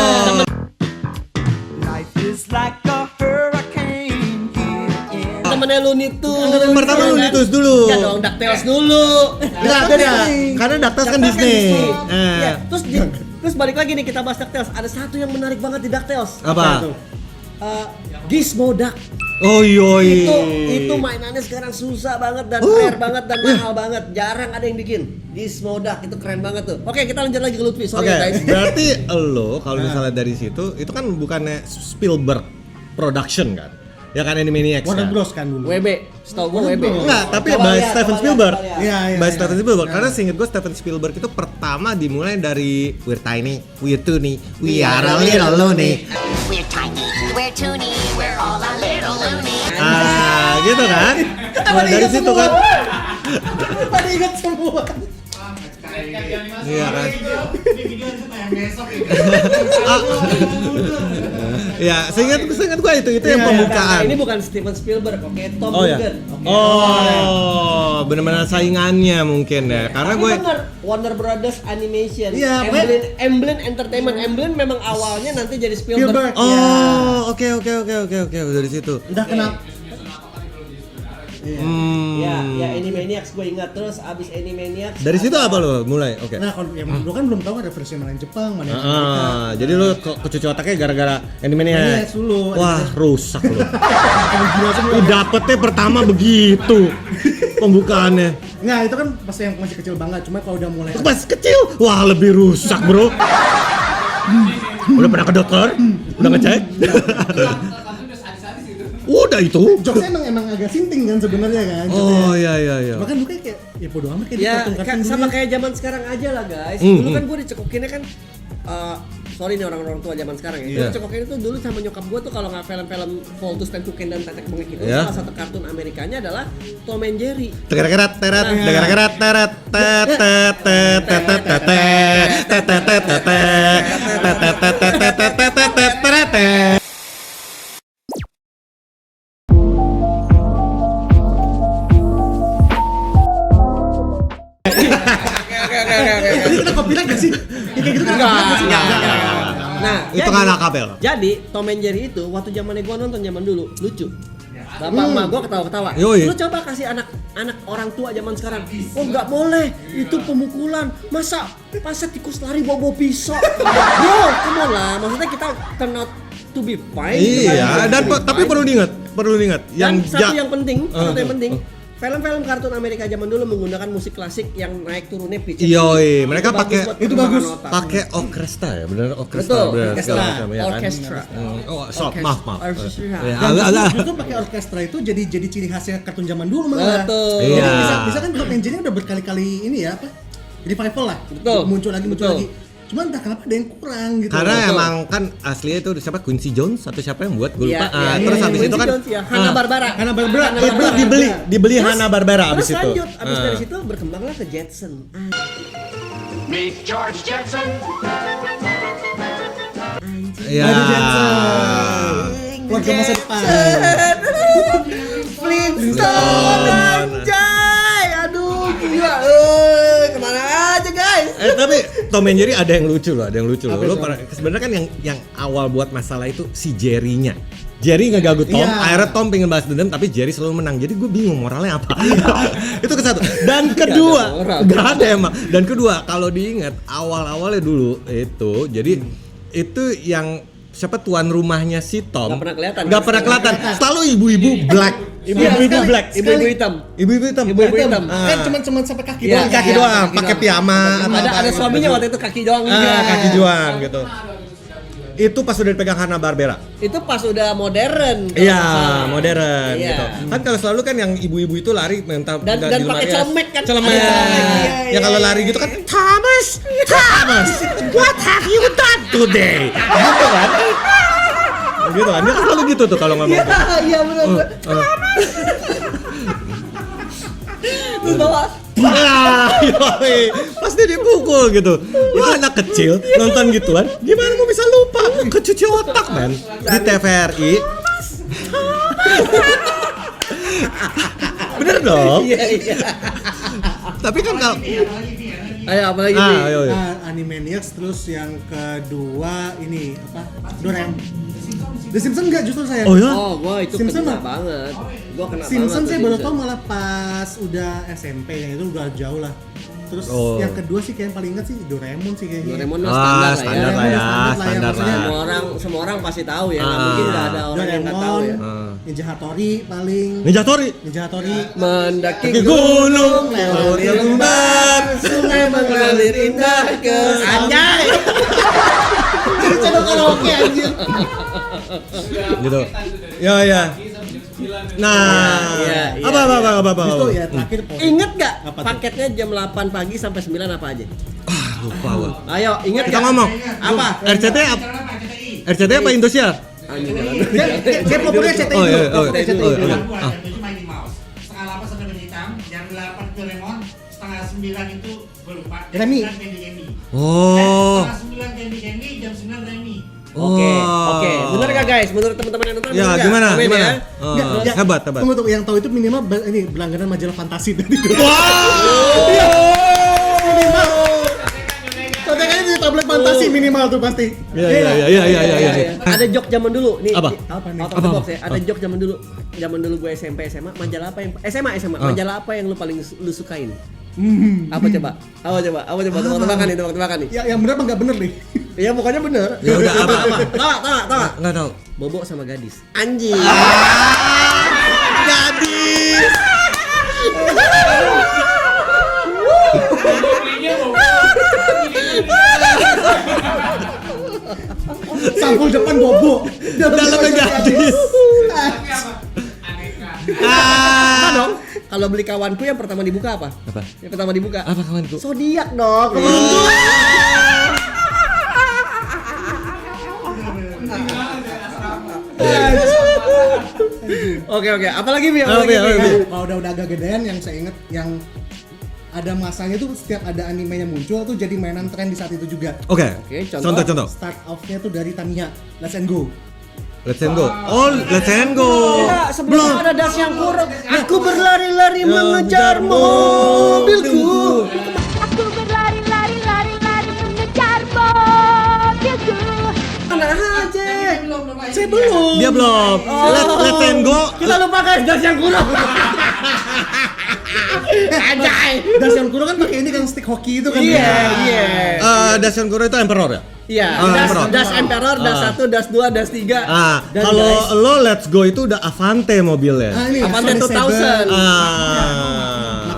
Speaker 3: Temennya Looney Tunes.
Speaker 2: Angkatan pertama
Speaker 3: ya
Speaker 2: Looney
Speaker 3: kan?
Speaker 2: Tunes dulu.
Speaker 3: Enggak dong, DuckTales dulu.
Speaker 2: Enggak beda. Karena DuckTales kan Disney.
Speaker 3: Iya, terus balik lagi nih kita bahas DuckTales. Ada satu yang menarik banget di DuckTales.
Speaker 2: Apa?
Speaker 3: Gizmo Duck.
Speaker 2: Oh yoi.
Speaker 3: Itu mainannya sekarang susah banget dan rare banget dan mahal banget. Jarang ada yang bikin. Gizmo Duck itu keren banget tuh. Oke, kita lanjut lagi ke Lutfi. Sorry
Speaker 2: Oke,
Speaker 3: ya, guys.
Speaker 2: berarti lo kalau misalnya dari situ itu kan bukannya Spielberg production kan? Ya kan Animaniacs
Speaker 1: Warner
Speaker 2: kan?
Speaker 1: Bros kan dulu.
Speaker 3: WB, setahu gue WB.
Speaker 2: Enggak, tapi
Speaker 3: Coba
Speaker 2: by
Speaker 3: lihat,
Speaker 2: Steven
Speaker 3: coba
Speaker 2: Spielberg.
Speaker 3: lihat, coba lihat.
Speaker 1: Iya.
Speaker 2: By Steven Spielberg. Karena seinget gue Steven Spielberg itu pertama dimulai dari We're Tiny, We're Toony, We Are a Little Loony.
Speaker 5: We're tiny, we're toony, we're all a little loony.
Speaker 2: Gitu kan? Nah, dari situ kan?
Speaker 1: Pada ingat semua.
Speaker 2: Iya kan?
Speaker 4: Ini video harus tayang besok ya.
Speaker 2: Ya, seingat gue itu yang pembukaan.
Speaker 3: Nah, ini bukan Steven Spielberg, oke, Tom
Speaker 2: Oh ya.
Speaker 3: Hogan.
Speaker 2: Oh, benar-benar saingannya mungkin ya. Karena
Speaker 3: Tapi
Speaker 2: gue
Speaker 3: bener, Warner Brothers Animation,
Speaker 1: Iya,
Speaker 3: Amblin Entertainment. Amblin memang awalnya nanti jadi Spielberg.
Speaker 1: Spielberg.
Speaker 2: Oh, oke dari situ.
Speaker 1: Udah kenapa?
Speaker 3: Ya Animaniacs gue ingat, terus abis Animaniacs
Speaker 2: Dari situ apa lo mulai? Oke.
Speaker 1: Nah, kalau yang dulu kan belum tahu ada versi mana yang Jepang, mana yang Amerika.
Speaker 2: Jadi lo kecuci otaknya gara-gara
Speaker 1: Animaniacs
Speaker 2: Animaniacs.
Speaker 1: dulu.
Speaker 2: Wah, rusak lo. Dapetnya pertama begitu pembukaannya.
Speaker 1: Nggak, itu kan pas yang masih kecil banget. Cuma kalau udah mulai
Speaker 2: Pas kecil, wah lebih rusak bro. Udah pernah ke dokter? Udah ngecek? Udah itu.
Speaker 1: jokesnya emang agak sinting kan sebenarnya kan.
Speaker 2: Oh iya.
Speaker 1: Bahkan dulu kayak ya bodo amat kayak
Speaker 3: ya
Speaker 1: di kartun-kartun
Speaker 3: sama
Speaker 1: dulu.
Speaker 3: kayak zaman sekarang aja lah guys.
Speaker 2: Hmm,
Speaker 3: Dulu kan gue dicekokinnya kan sorry nih orang-orang tua zaman sekarang ya.
Speaker 2: Iya.
Speaker 3: Gue dicekokin itu dulu sama nyokap gue tuh kalau nggak film-film Voltus, Tentuken dan Tetek Bengek itu
Speaker 2: Iya.
Speaker 3: salah satu kartun Amerikanya adalah Tom and Jerry.
Speaker 2: Tegerak teret, tegerak teret, tet tet tet tet tet tet tet tet tet tet tet tet tet tet.
Speaker 1: Kita copyright gak sih? Kayak gitu kan?
Speaker 3: Enggak. Nah,
Speaker 2: Itu kan anak kabel.
Speaker 3: Jadi Tom and Jerry itu waktu zamannya gua nonton zaman dulu lucu. Bapak emak gua ketawa-ketawa.
Speaker 2: Yoi.
Speaker 3: Lu coba kasih anak orang tua zaman sekarang. Oh nggak boleh, itu pemukulan. Masa tikus lari bawa pisau? Bro, come on lah. Maksudnya kita turn out to be fine.
Speaker 2: Iya, dan tapi perlu diingat
Speaker 3: Dan satu yang penting, film-film kartun Amerika zaman dulu menggunakan musik klasik yang naik turunnya pitch.
Speaker 2: Yoi, mereka pakai
Speaker 1: itu bagus.
Speaker 2: pakai orkestra ya, benar orkestra.
Speaker 3: Betul,
Speaker 2: benar,
Speaker 3: orkestra.
Speaker 2: segala macam, ya kan?
Speaker 3: Orkestra.
Speaker 2: Oh, maaf.
Speaker 3: Orkestra.
Speaker 2: Ya,
Speaker 1: Dan justru pakai orkestra itu jadi ciri khasnya kartun zaman dulu malah.
Speaker 3: Betul.
Speaker 2: Iya.
Speaker 1: Jadi bisa kan Tom and Jerry udah berkali-kali ini ya apa? Revival lah.
Speaker 3: Betul.
Speaker 1: Muncul lagi.
Speaker 3: Betul.
Speaker 1: Cuman entah kenapa ada yang kurang gitu.
Speaker 2: Karena
Speaker 3: Betul.
Speaker 2: emang kan aslinya itu siapa Quincy Jones atau siapa yang buat gue lupa.
Speaker 3: Iya,
Speaker 2: Terus
Speaker 3: iya,
Speaker 2: habis itu
Speaker 3: Quincy
Speaker 2: kan
Speaker 3: Jones, ya. Hanna-Barbera.
Speaker 1: Hanna-Barbera.
Speaker 2: itu dibeli Hanna-Barbera abis
Speaker 3: Terus
Speaker 2: itu.
Speaker 3: lanjut, abis dari situ berkembanglah ke Jetson.
Speaker 7: Meet George Jetson.
Speaker 2: Iya.
Speaker 1: Keluarga masa depan.
Speaker 3: Flintstone anjay. Aduh, gila. Kemana aja guys?
Speaker 2: Tapi Tom and Jerry ada yang lucu loh. Lo sebenarnya kan yang awal buat masalah itu si Jerry-nya. Jerry ngeganggu Tom, akhirnya Tom pengen balas dendam tapi Jerry selalu menang. Jadi gue bingung moralnya apa. Itu ke satu. Dan kedua, nggak ada emang. Dan kedua, kalau diingat awal-awalnya dulu itu, jadi itu yang siapa tuan rumahnya si Tom
Speaker 3: Nggak pernah kelihatan.
Speaker 2: nggak pernah kelihatan. Selalu ibu-ibu black. Ibu-ibu black.
Speaker 3: Ibu-ibu hitam.
Speaker 2: Ibu-ibu hitam.
Speaker 3: Ibu-ibu hitam.
Speaker 1: Kan cuman sampai kaki
Speaker 3: Iya,
Speaker 1: doang.
Speaker 2: Kaki doang, pakai piyama.
Speaker 3: Ada suaminya waktu itu kaki doang.
Speaker 2: Kaki doang gitu. Itu pas udah dipegang Hanna-Barbera.
Speaker 3: Itu pas udah modern. kalau
Speaker 2: Iya,
Speaker 3: nggak salah.
Speaker 2: modern
Speaker 3: Iya.
Speaker 2: gitu. Kan kalau selalu kan yang ibu-ibu itu lari mentah
Speaker 3: Dan pakai celemek kan.
Speaker 2: Celemek.
Speaker 3: Ada celemek, iya,
Speaker 2: Ya kalau lari gitu kan Thomas, what have you done today? Gitu kan? Gitu kan, dia kan selalu gitu tuh kalau ngomong.
Speaker 3: Iya benar. Terus bawa
Speaker 2: Yoi, pasti dipukul gitu. Itu anak kecil nonton gituan, gimana mau bisa lupa? Kecuci otak men. Di TVRI. Bener dong.
Speaker 3: Iya.
Speaker 2: Tapi kan kalau
Speaker 3: Ayo apalagi nih?
Speaker 2: ayo.
Speaker 1: Animaniacs, terus yang kedua ini apa? Doraemon. The Simpsons enggak justru saya.
Speaker 2: Oh ya?
Speaker 3: Oh, gua itu
Speaker 1: Simpson
Speaker 3: kena
Speaker 1: mah?
Speaker 3: banget. Gua kena
Speaker 1: Simpsons
Speaker 3: banget.
Speaker 1: saya
Speaker 3: tuh
Speaker 1: baru
Speaker 3: Simpson.
Speaker 1: tahu malah pas udah SMP, yang itu udah jauh lah. Terus
Speaker 2: Oh.
Speaker 1: yang kedua sih kayak yang paling inget sih Doraemon sih kayaknya.
Speaker 3: Doraemon mah standar
Speaker 2: standar
Speaker 3: lah
Speaker 2: lah
Speaker 3: ya.
Speaker 2: ya,
Speaker 1: Standar lah ya,
Speaker 2: standar
Speaker 1: maksudnya.
Speaker 2: lah.
Speaker 3: Semua orang pasti tahu ya. Nggak mungkin nggak ada orang yang nggak tahu ya.
Speaker 1: Ninja Hattori paling.
Speaker 2: Ninja Tori.
Speaker 1: Ninja Hattori.
Speaker 3: Mendaki
Speaker 2: Ke gunung,
Speaker 3: lewati
Speaker 2: lewati
Speaker 3: lembah, sungai mengalir indah ke anjay.
Speaker 1: Jadi channel karaoke anjir.
Speaker 2: Gitu. Ya. Nah,
Speaker 3: Iya.
Speaker 2: apa.
Speaker 1: Justru ya terakhir poin.
Speaker 3: Ingat nggak
Speaker 1: Apa tuh?
Speaker 3: paketnya jam 8 pagi sampai 9 apa aja?
Speaker 2: Lupa gua.
Speaker 3: Ayo, ingat
Speaker 2: Kita
Speaker 3: nggak?
Speaker 2: ngomong.
Speaker 3: Apa?
Speaker 2: RCT apa? RCT apa Indosiar?
Speaker 3: Anjing jalan.
Speaker 1: Dia populer CTI
Speaker 2: Oh,
Speaker 1: dulu.
Speaker 2: iya, oh,
Speaker 1: Populer
Speaker 2: iya.
Speaker 1: CTI
Speaker 2: Oh,
Speaker 1: dulu.
Speaker 2: iya.
Speaker 4: Jam 2 jam 7 Mighty Mouse. Setengah 8 sampai baju hitam, jam 8 Doraemon, setengah 9 itu gue lupa. Jam
Speaker 1: Remy.
Speaker 4: 9 Candy.
Speaker 2: Oh.
Speaker 4: Setengah 9 Candy, jam 9 Remy.
Speaker 3: Oke. Bener nggak guys? Menurut teman-teman yang nonton?
Speaker 2: Ya,
Speaker 3: bener nggak?
Speaker 2: gimana?
Speaker 3: Amin
Speaker 2: Gimana?
Speaker 3: ya?
Speaker 1: Enggak, ya,
Speaker 2: Hebat.
Speaker 1: Tunggu, yang tahu itu minimal ini berlangganan majalah fantasi tadi. Contohnya di tablet fantasi minimal tuh pasti.
Speaker 2: Iya.
Speaker 3: Ada jok zaman dulu nih.
Speaker 2: Apa?
Speaker 1: Apa nih?
Speaker 3: Out of the box ya. Ada jok zaman dulu. Zaman dulu gue SMP SMA, majalah apa yang SMA. Majalah apa yang lu paling lu sukain? Apa coba? Tebak-tebakan nih.
Speaker 1: Ya yang bener apa enggak bener nih?
Speaker 3: Ya pokoknya bener.
Speaker 2: Ya udah apa?
Speaker 3: Tawa.
Speaker 2: Enggak tahu.
Speaker 3: Bobo sama gadis. Anjing.
Speaker 2: Gadis.
Speaker 1: Sampul depan bobo.
Speaker 2: Dalamnya gadis.
Speaker 3: Apa dong? Kalau beli kawanku yang pertama dibuka apa?
Speaker 2: Apa?
Speaker 3: Yang pertama dibuka.
Speaker 2: Apa kawanku?
Speaker 3: Zodiak dong. Kawanku. Oke. Apalagi Bi?
Speaker 2: Apa?
Speaker 1: Kalau udah agak gedean yang saya inget yang ada masanya tuh setiap ada animenya muncul tuh jadi mainan tren di saat itu juga.
Speaker 2: Oke.
Speaker 3: Oke, contoh.
Speaker 2: Contoh.
Speaker 1: Start off-nya tuh dari Tamiya, Let's and Go.
Speaker 2: Let's and go. Oh, let's and go.
Speaker 3: Ya, sebelum ada das yang kurang, aku berlari-lari mengejar mobilku.
Speaker 5: Aku berlari
Speaker 1: Saya belum.
Speaker 2: Dia belum. Let's and go.
Speaker 3: Kita lupa guys, das yang kurang. Anjay.
Speaker 1: Dasion Kuro kan pakai ini kan stick hoki itu kan.
Speaker 3: Iya.
Speaker 2: Dasion Kuro itu Emperor ya?
Speaker 3: Iya,
Speaker 2: Emperor.
Speaker 3: das Emperor, das 1, das 2, das 3. Dan
Speaker 2: Kalau
Speaker 3: guys,
Speaker 2: lo Let's Go itu udah Avante mobilnya.
Speaker 1: Ah, ini
Speaker 3: Avante
Speaker 1: Sonic
Speaker 3: 2000.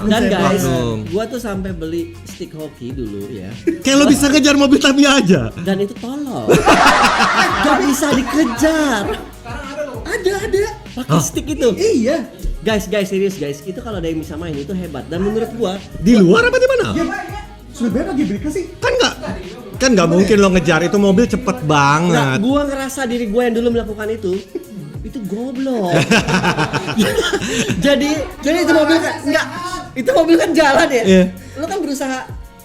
Speaker 3: Dan
Speaker 1: Saya
Speaker 3: guys,
Speaker 2: Magnum.
Speaker 3: gua tuh sampai beli stick hoki dulu ya.
Speaker 2: Kayak lo bisa ngejar mobil Tamiya aja.
Speaker 3: Dan itu tolol. Gak bisa dikejar. Ada. Pakai stick itu.
Speaker 1: Iya.
Speaker 3: Guys, serius guys. Itu kalau ada yang bisa main itu hebat. Dan menurut gua,
Speaker 2: Di luar apa di mana?
Speaker 1: Ya, sudah berapa GBK sih?
Speaker 2: Kan nggak mungkin lo ngejar itu mobil cepet banget.
Speaker 3: gua ngerasa diri gua yang dulu melakukan itu goblok. jadi itu mobil kan enggak, itu mobil kan jalan ya.
Speaker 2: Iya.
Speaker 3: Lu kan berusaha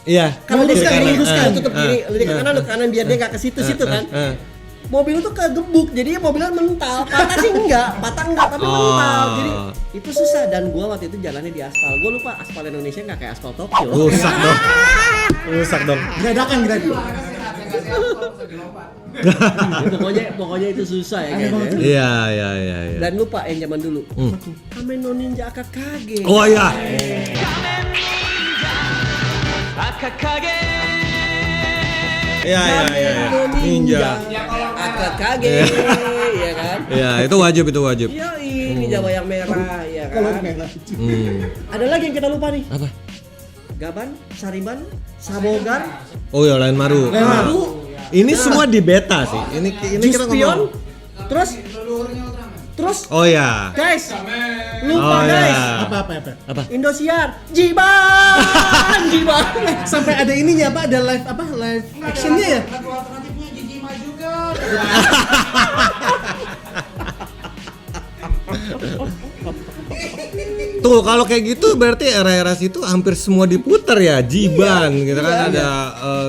Speaker 2: Iya.
Speaker 3: kalau dia
Speaker 1: Luruskan,
Speaker 3: kiri,
Speaker 1: luruskan.
Speaker 3: lu tutup kiri, lu di kanan, lu ke kanan biar dia enggak ke situ-situ kan. Mobil tuh kegebuk, jadi mobilnya mental. Patah sih enggak, tapi mental. Jadi itu susah dan gua waktu itu jalannya di aspal. Gua lupa aspal Indonesia enggak kayak aspal Tokyo.
Speaker 2: Rusak dong.
Speaker 1: Gradakan.
Speaker 3: Pokoknya itu susah ya guys. Ya.
Speaker 2: Iya.
Speaker 3: Dan lupa yang zaman dulu. Kamen no Ninja Akakage.
Speaker 2: Oh iya. Iya. Ninja.
Speaker 3: Akakage, ya kan?
Speaker 2: Iya, itu wajib.
Speaker 3: Iya, Ninja wayang merah, ya
Speaker 1: Kalau
Speaker 3: kan?
Speaker 1: merah.
Speaker 3: Ada lagi yang kita lupa nih.
Speaker 2: Apa?
Speaker 3: Gaban, Sariban, Sabogan,
Speaker 2: Oh ya, lain maru.
Speaker 3: Maru,
Speaker 2: Ini semua di beta sih. Ini kita
Speaker 3: Juspion,
Speaker 2: ngomong.
Speaker 3: terus,
Speaker 2: Oh ya.
Speaker 3: guys, lupa
Speaker 2: Oh,
Speaker 3: guys,
Speaker 2: ya.
Speaker 1: Apa?
Speaker 3: Indosiar, Jiban.
Speaker 1: Sampai ada ininya apa? Ada live actionnya ya?
Speaker 4: Lagu alternatifnya Jijima juga.
Speaker 2: Tuh kalau kayak gitu berarti era-era situ hampir semua diputar ya, Jiban gitu kan ada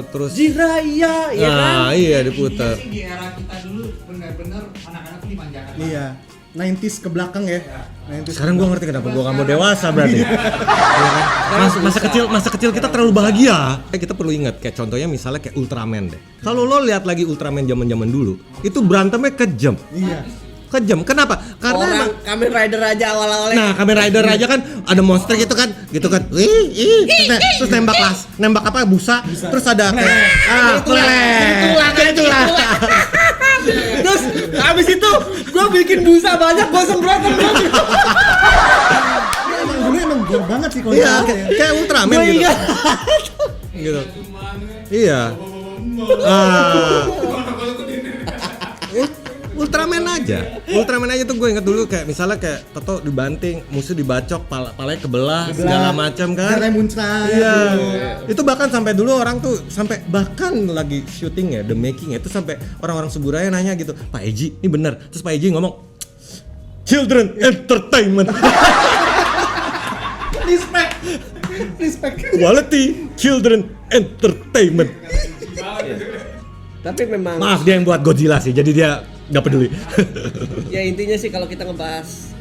Speaker 2: terus
Speaker 3: Jiraya, ya kan?
Speaker 2: iya diputar.
Speaker 4: Iya sih, di era kita dulu benar-benar anak-anak tuh dimanjakan.
Speaker 1: Iya. 90s ke belakang ya. 90s
Speaker 2: Sekarang gua ngerti kenapa gua nggak mau dewasa berarti. Iya kan? masa kecil kita terlalu bahagia. Kita perlu ingat kayak contohnya misalnya kayak Ultraman deh. Kalau lo lihat lagi Ultraman zaman-zaman dulu, itu berantemnya kejam.
Speaker 1: Iya.
Speaker 2: Kejam. Kenapa? Karena
Speaker 3: Orang
Speaker 2: emang
Speaker 3: Kamen Rider aja awal-awalnya.
Speaker 2: nah, Kamen Rider aja kan ada monster gitu kan. Terus nembak apa busa. Terus ada kayak
Speaker 3: Itulah. Terus abis itu gue bikin busa banyak, gue semprot.
Speaker 1: Emang gore banget sih kalau
Speaker 2: iya,
Speaker 1: dilihat ya.
Speaker 2: kayak Ultraman
Speaker 3: Gue
Speaker 2: gitu.
Speaker 3: ingat.
Speaker 2: Gitu. Iya. Ultraman aja tuh gue inget dulu kayak misalnya kayak Toto dibanting, musuh dibacok, palanya kebelah, segala macam kan.
Speaker 1: Darah muncrat.
Speaker 2: Iya. Itu bahkan sampai dulu orang tuh sampai bahkan lagi syuting ya, the making itu sampai orang-orang Suburaya nanya gitu, Pak Eji, ini bener. Terus Pak Eji ngomong, Children Entertainment.
Speaker 1: Respect.
Speaker 2: Quality Children Entertainment.
Speaker 3: Tapi memang
Speaker 2: Maaf dia yang buat Godzilla sih, jadi dia nggak peduli.
Speaker 3: ya intinya sih kalau kita ngebahas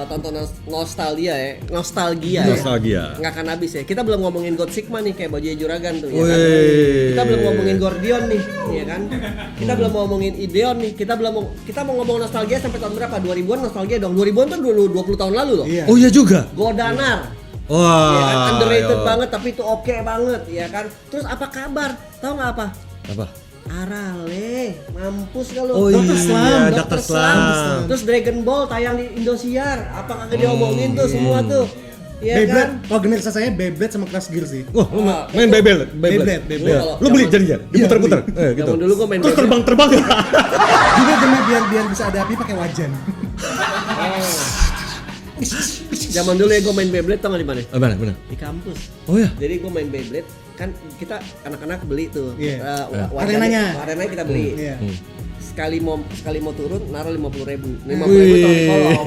Speaker 3: tontonan nostalgia nggak akan habis ya. Kita belum ngomongin God Sigma nih kayak Baju Juragan tuh ya kan? Kita belum ngomongin Gordion nih ya kan, kita belum ngomongin Ideon nih, kita mau ngomong nostalgia sampai tahun berapa? 2000-an nostalgia dong. 2000-an tuh dulu 20 tahun lalu loh.
Speaker 1: Iya.
Speaker 2: Oh iya juga.
Speaker 3: Godanar
Speaker 2: Wah.
Speaker 3: ya kan, underrated
Speaker 2: ayo.
Speaker 3: banget tapi itu oke banget ya kan. Terus apa kabar? Tahu nggak apa?
Speaker 2: Apa?
Speaker 3: Arale, mampus kalau
Speaker 2: Oh iya, Dr. Slump.
Speaker 3: Terus Dragon Ball tayang di Indosiar, apa kagak diomongin tuh semua tuh. Iya
Speaker 1: Beyblade.
Speaker 3: kan?
Speaker 1: Kalau generasi saya Beyblade sama Crash Gear sih.
Speaker 2: Wah, lu main Beyblade.
Speaker 1: Beyblade.
Speaker 2: Iya.
Speaker 3: Kalau
Speaker 2: Lu beli
Speaker 3: zaman-
Speaker 2: jadinya, diputer-puter. Gitu.
Speaker 3: Zaman dulu gua main
Speaker 2: Terus
Speaker 3: Beyblade.
Speaker 2: terbang ya.
Speaker 1: Juga demi biar bisa ada api pakai wajan.
Speaker 3: Zaman dulu ya gua main Beyblade tau nggak di mana?
Speaker 2: Benar.
Speaker 3: Di kampus.
Speaker 2: Oh ya.
Speaker 3: Jadi gua main Beyblade kan kita anak-anak beli tuh.
Speaker 1: Iya.
Speaker 3: Arenanya kita beli.
Speaker 1: Iya.
Speaker 3: Sekali mau turun naruh 50.000. 50.000 taruh di kolong.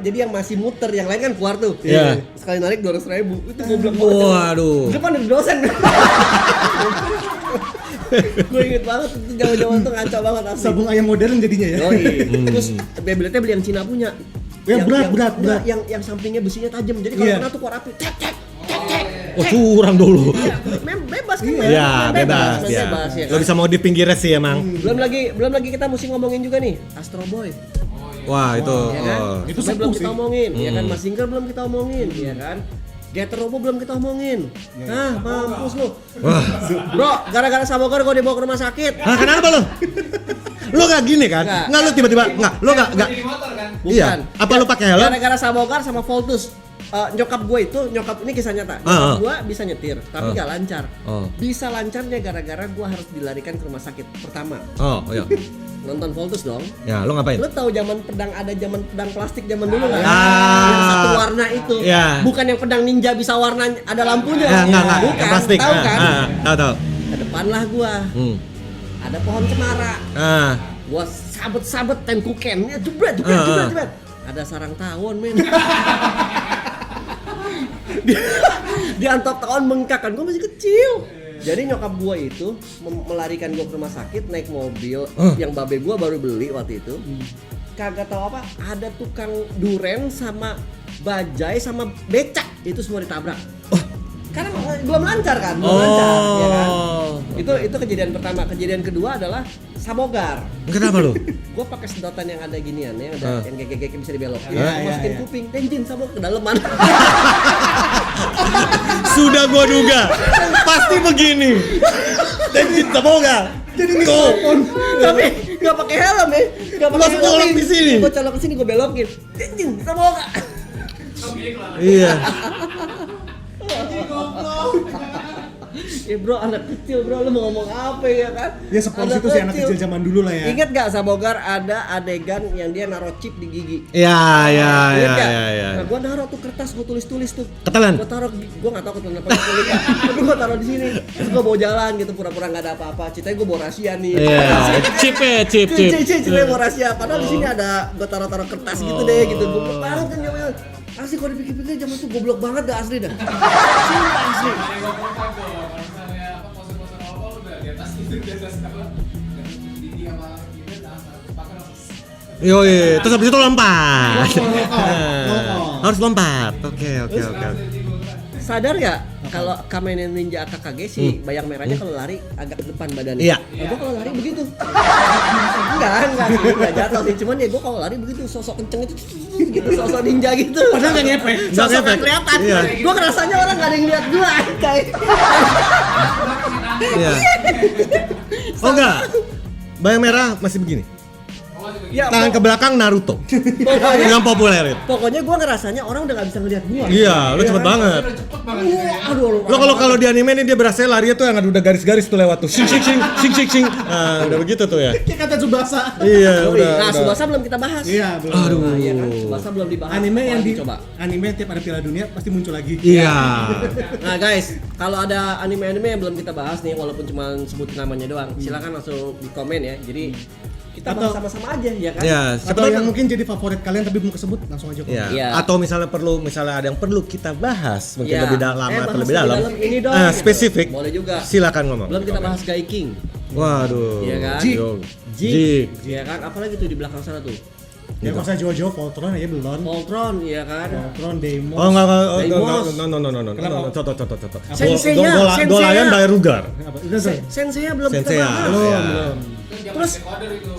Speaker 3: Jadi yang masih muter, yang lain kan keluar tuh.
Speaker 2: Iya.
Speaker 3: Sekali narik 200.000. Itu goblok banget.
Speaker 2: Waduh.
Speaker 3: Depan ada dosen. Gue inget banget itu zaman-zaman tuh ngaco banget asli.
Speaker 1: Sabung ayam modern jadinya ya.
Speaker 3: Terus Beyblade-nya beli yang Cina punya.
Speaker 1: Ya, berat.
Speaker 3: Yang sampingnya besinya tajam. Jadi kalau
Speaker 1: Iya.
Speaker 3: kena tuh keluar api. Tek.
Speaker 2: Oh, curang dulu.
Speaker 3: Bebas kan?
Speaker 2: Iya, bebas ya.
Speaker 3: ya
Speaker 2: Lo
Speaker 3: kan?
Speaker 2: bisa modif pinggirnya sih emang.
Speaker 3: Belum lagi kita mesti ngomongin juga nih Astro Boy.
Speaker 2: Wah, itu.
Speaker 3: Ya kan?
Speaker 1: Itu
Speaker 3: Sebenarnya belum
Speaker 1: sepuh
Speaker 3: kita
Speaker 1: sih.
Speaker 3: omongin, ya kan? Mas Singer belum kita omongin, ya kan? Gator Robo belum kita omongin. Hah, mampus lu.
Speaker 2: Wah.
Speaker 3: Bro, gara-gara Sabogar gue dibawa ke rumah sakit.
Speaker 2: Ah, kenapa lo? Lo gak gini kan?
Speaker 3: Nggak.
Speaker 2: Nggak lo tiba-tiba nggak. Lo nggak.
Speaker 4: Di motor kan?
Speaker 3: Bukan.
Speaker 2: Iya. Apa lu pakai helm?
Speaker 3: Gara-gara Sabogar sama Voltus. Nyokap gue itu, ini kisah nyata. Nyokap gue bisa nyetir, tapi gak lancar.
Speaker 2: Oh.
Speaker 3: Bisa lancarnya gara-gara gue harus dilarikan ke rumah sakit pertama.
Speaker 2: Oh, iya.
Speaker 3: Nonton Voltus dong.
Speaker 2: Ya, lo ngapain?
Speaker 3: Lu tahu zaman pedang plastik zaman dulu nggak?
Speaker 2: Ah.
Speaker 3: Yang satu warna itu.
Speaker 2: Iya.
Speaker 3: Bukan yang pedang ninja bisa warna ada lampunya.
Speaker 2: Ya, enggak.
Speaker 3: Bukan.
Speaker 2: Yang plastik.
Speaker 3: Tahu kan?
Speaker 2: Tahu.
Speaker 3: Ke depan lah gua. Ada pohon cemara. Gua sabet temkuken. Jebret. Ada sarang tawon, men. Dia antop tawon bengkak kan, gua masih kecil. Jadi nyokap gua itu melarikan gua ke rumah sakit naik mobil yang babe gua baru beli waktu itu. Kagak tahu apa, ada tukang duren sama bajai sama becak itu semua ditabrak. Karena belum lancar kan, ya kan. Itu kejadian pertama. Kejadian kedua adalah Sabogar.
Speaker 2: Kenapa lo?
Speaker 3: Gua pakai sedotan yang ada ginian yang ada yang gegek bisa dibelokin.
Speaker 1: Iya,
Speaker 3: Masukin
Speaker 1: iya.
Speaker 3: kuping, tenjin Sabogar ke daleman.
Speaker 2: Sudah gua duga. Pasti begini. Tenjin Sabogar. Jadi mikrofon.
Speaker 3: Tapi nggak pakai helm ya. Nggak pakai
Speaker 2: Langsung colok di sini.
Speaker 3: Gua colok ke sini, gua belokin. Tenjin Sabogar.
Speaker 2: Iya.
Speaker 3: Bro, anak kecil bro, lu mau ngomong apa ya kan?
Speaker 1: Ya seporsi itu sih anak kecil zaman dulu lah ya.
Speaker 3: Ingat gak Sabogar ada adegan yang dia naruh chip di gigi?
Speaker 2: Iya.
Speaker 3: Ingat nggak?
Speaker 2: Iya.
Speaker 3: Nah, gua naruh tuh kertas, gua tulis tuh.
Speaker 2: Ketelan.
Speaker 3: Gua taruh, gua nggak tahu ketelan apa tulis. Tapi gua taruh di sini. Terus gua bawa jalan gitu, pura-pura nggak ada apa-apa. Ceritanya gua bawa rahasia nih.
Speaker 2: Iya. Chip.
Speaker 3: Ceritanya bawa rahasia. Padahal di sini ada gua taruh kertas gitu deh, gitu. Goblok banget kan namanya. Asli kalau dipikir-pikir zaman tuh goblok banget dah asli dah. Sumpah asli.
Speaker 2: Yoi, terus habis itu lompat.
Speaker 1: Lompat.
Speaker 2: Harus lompat. Oke.
Speaker 3: Sadar nggak kalau Kamen Ninja AKKG si bayang merahnya kalau lari agak ke depan badannya.
Speaker 2: Iya.
Speaker 3: Nah, gua kalau lari begitu. enggak jatuh sih, cuman ya gua kalau lari begitu sosok kenceng itu gitu, sosok ninja gitu.
Speaker 1: Padahal nggak ngepek.
Speaker 2: Nggak
Speaker 3: Sosok
Speaker 2: ngepek.
Speaker 3: kelihatan.
Speaker 2: Iya.
Speaker 3: Gua ngerasanya orang nggak ada yang lihat gua, anjay.
Speaker 2: Iya. Oh enggak. Bayang merah masih begini.
Speaker 3: Ya,
Speaker 2: Tangan ke belakang Naruto.
Speaker 3: pokoknya,
Speaker 2: Yang populer itu.
Speaker 3: pokoknya gua ngerasanya orang udah nggak bisa ngelihat gua.
Speaker 2: Iya, lu cepet banget.
Speaker 3: Aduh,
Speaker 2: Lo kalau di anime nih dia berasa larinya tuh yang ada udah garis-garis tuh lewat tuh. Sing. Ah, udah begitu tuh ya.
Speaker 1: Kayak kata Tsubasa.
Speaker 2: Iya, udah.
Speaker 3: Nah, Tsubasa belum kita bahas.
Speaker 1: Iya, belum.
Speaker 2: Aduh.
Speaker 3: Nah, iya kan? Tsubasa belum dibahas.
Speaker 1: Anime yang
Speaker 3: Apalagi
Speaker 1: di
Speaker 3: coba.
Speaker 1: anime tiap ada Piala Dunia pasti muncul lagi.
Speaker 2: Iya.
Speaker 3: Nah guys, kalau ada anime-anime yang belum kita bahas nih, walaupun cuma sebutin namanya doang, silakan langsung di komen ya. Jadi kita bahas
Speaker 1: Atau-
Speaker 3: sama-sama aja ya kan?
Speaker 2: Ya,
Speaker 1: Atau yang mungkin jadi favorit kalian tapi belum kesebut langsung aja komen.
Speaker 2: Ya.
Speaker 3: Iya.
Speaker 2: Atau misalnya ada yang perlu kita bahas, mungkin
Speaker 3: Iya.
Speaker 2: lebih lama
Speaker 3: bahas
Speaker 2: atau lebih dalam.
Speaker 3: ini dong.
Speaker 2: Ah,
Speaker 3: gitu.
Speaker 2: spesifik.
Speaker 3: Boleh juga.
Speaker 2: Silakan ngomong.
Speaker 3: Belum kita bahas Gaiking.
Speaker 2: Waduh.
Speaker 3: Iya kan?
Speaker 2: Jik.
Speaker 3: Iya kan? Apalagi tuh di belakang sana tuh.
Speaker 1: Ya kalau saya Jojo, Voltron aja belum.
Speaker 3: Voltron, iya kan?
Speaker 1: Voltron, Deimos.
Speaker 2: Oh enggak.
Speaker 3: Deimos.
Speaker 2: No. Contoh.
Speaker 3: Senseiya.
Speaker 2: Dolayan by Rugar.
Speaker 1: Apa? Udah tuh.
Speaker 3: Senseiya belum kita
Speaker 2: Senseiya.
Speaker 3: bahas.
Speaker 2: Belum.
Speaker 3: Terus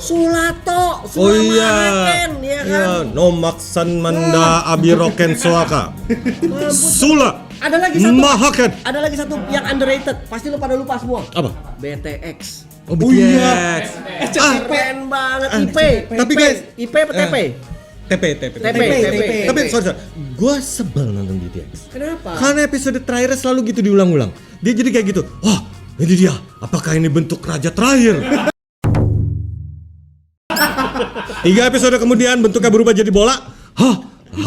Speaker 3: Sulato,
Speaker 2: Oh iya.
Speaker 3: Sulamaken, ya kan?
Speaker 2: Iya, Nomaksan Manda Abiroken Soaka. Sula.
Speaker 3: Ada lagi satu.
Speaker 2: Mahaken.
Speaker 3: Ada lagi satu yang underrated. Pasti lu pada lupa semua.
Speaker 2: Apa?
Speaker 3: BTX.
Speaker 2: Oh,
Speaker 1: iya.
Speaker 2: BTX.
Speaker 3: Keren banget IP.
Speaker 2: Tapi guys,
Speaker 3: IP apa TP?
Speaker 2: TP. Tapi sorry. Gua sebel nonton BTX.
Speaker 3: Kenapa?
Speaker 2: Karena episode terakhir selalu gitu diulang-ulang. Dia jadi kayak gitu. Wah, ini dia. Apakah ini bentuk raja terakhir? 3 episode kemudian bentuknya berubah jadi bola. Hah,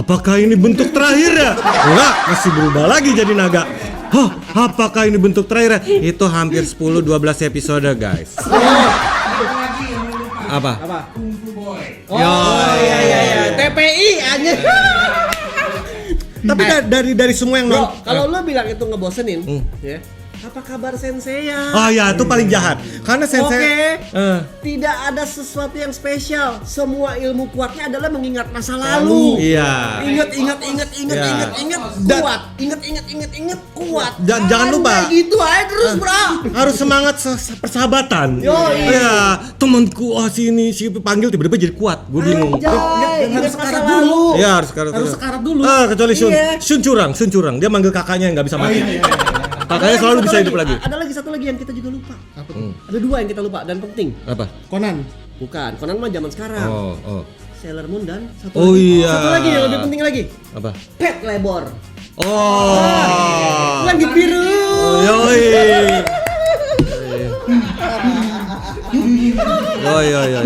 Speaker 2: apakah ini bentuk terakhir ya? Enggak, masih berubah lagi jadi naga. Hah, apakah ini bentuk terakhir ya? Itu hampir 10-12 episode guys. Apa?
Speaker 3: Oh iya. TPI aja.
Speaker 2: Tapi dari semua yang
Speaker 3: Bro,
Speaker 2: nonton.
Speaker 3: kalau lu bilang itu ngebosenin, ya. Apa kabar Senseiya?
Speaker 2: Oh ya, itu paling jahat. Karena sensei
Speaker 3: Tidak ada sesuatu yang spesial. Semua ilmu kuatnya adalah mengingat masa lalu.
Speaker 2: Iya.
Speaker 3: Ingat,
Speaker 2: Ya.
Speaker 3: kuat. Ingat, kuat.
Speaker 2: Jangan lupa.
Speaker 3: Kayak gitu aja terus, bro.
Speaker 2: Harus semangat persahabatan.
Speaker 3: Yoi.
Speaker 2: Iya, temanku sini si panggil tiba-tiba jadi kuat. Gue bingung.
Speaker 3: Anjay,
Speaker 1: Dan
Speaker 3: ingat
Speaker 1: harus
Speaker 3: masa
Speaker 1: sekarat
Speaker 3: lalu.
Speaker 1: dulu.
Speaker 2: Iya, harus sekarang.
Speaker 1: Harus sekarat dulu.
Speaker 2: Kecuali
Speaker 3: Iya.
Speaker 2: Sun curang. Dia manggil kakaknya yang nggak bisa mati. Kakaknya selalu bisa hidup lagi.
Speaker 3: Ada lagi satu lagi yang kita juga lupa.
Speaker 1: Apa tuh?
Speaker 3: Ada dua yang kita lupa dan penting.
Speaker 2: Apa?
Speaker 1: Conan.
Speaker 3: Bukan, Conan mah zaman sekarang.
Speaker 2: Oh.
Speaker 3: Sailor Moon dan satu
Speaker 2: Oh,
Speaker 3: lagi.
Speaker 2: iya.
Speaker 3: Satu lagi yang lebih penting lagi.
Speaker 2: Apa?
Speaker 3: Pet Labor.
Speaker 2: Oh.
Speaker 3: Lagi biru.
Speaker 2: Yoi. Yoi.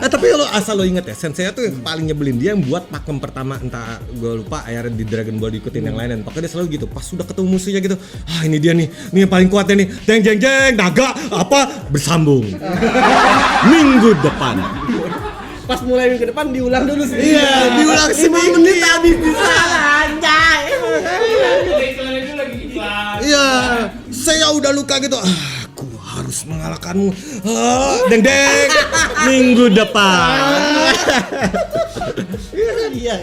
Speaker 2: Tapi asal lo inget ya, Sensei tuh yang paling nyebelin. Dia yang buat pakem pertama, entah gue lupa akhirnya di Dragon Ball diikutin yang lain. Pokoknya dia selalu gitu, pas sudah ketemu musuhnya gitu, ini dia nih yang paling kuatnya nih. Jeng, naga, bersambung. Minggu depan.
Speaker 3: Pas mulai minggu depan diulang dulu sih.
Speaker 2: Iya, diulang
Speaker 3: 5 menit habis di sana, anjay.
Speaker 4: Itu lagi iklan.
Speaker 2: Iya, saya udah luka gitu. Aku harus mengalahkanmu. Deng, minggu depan. Iya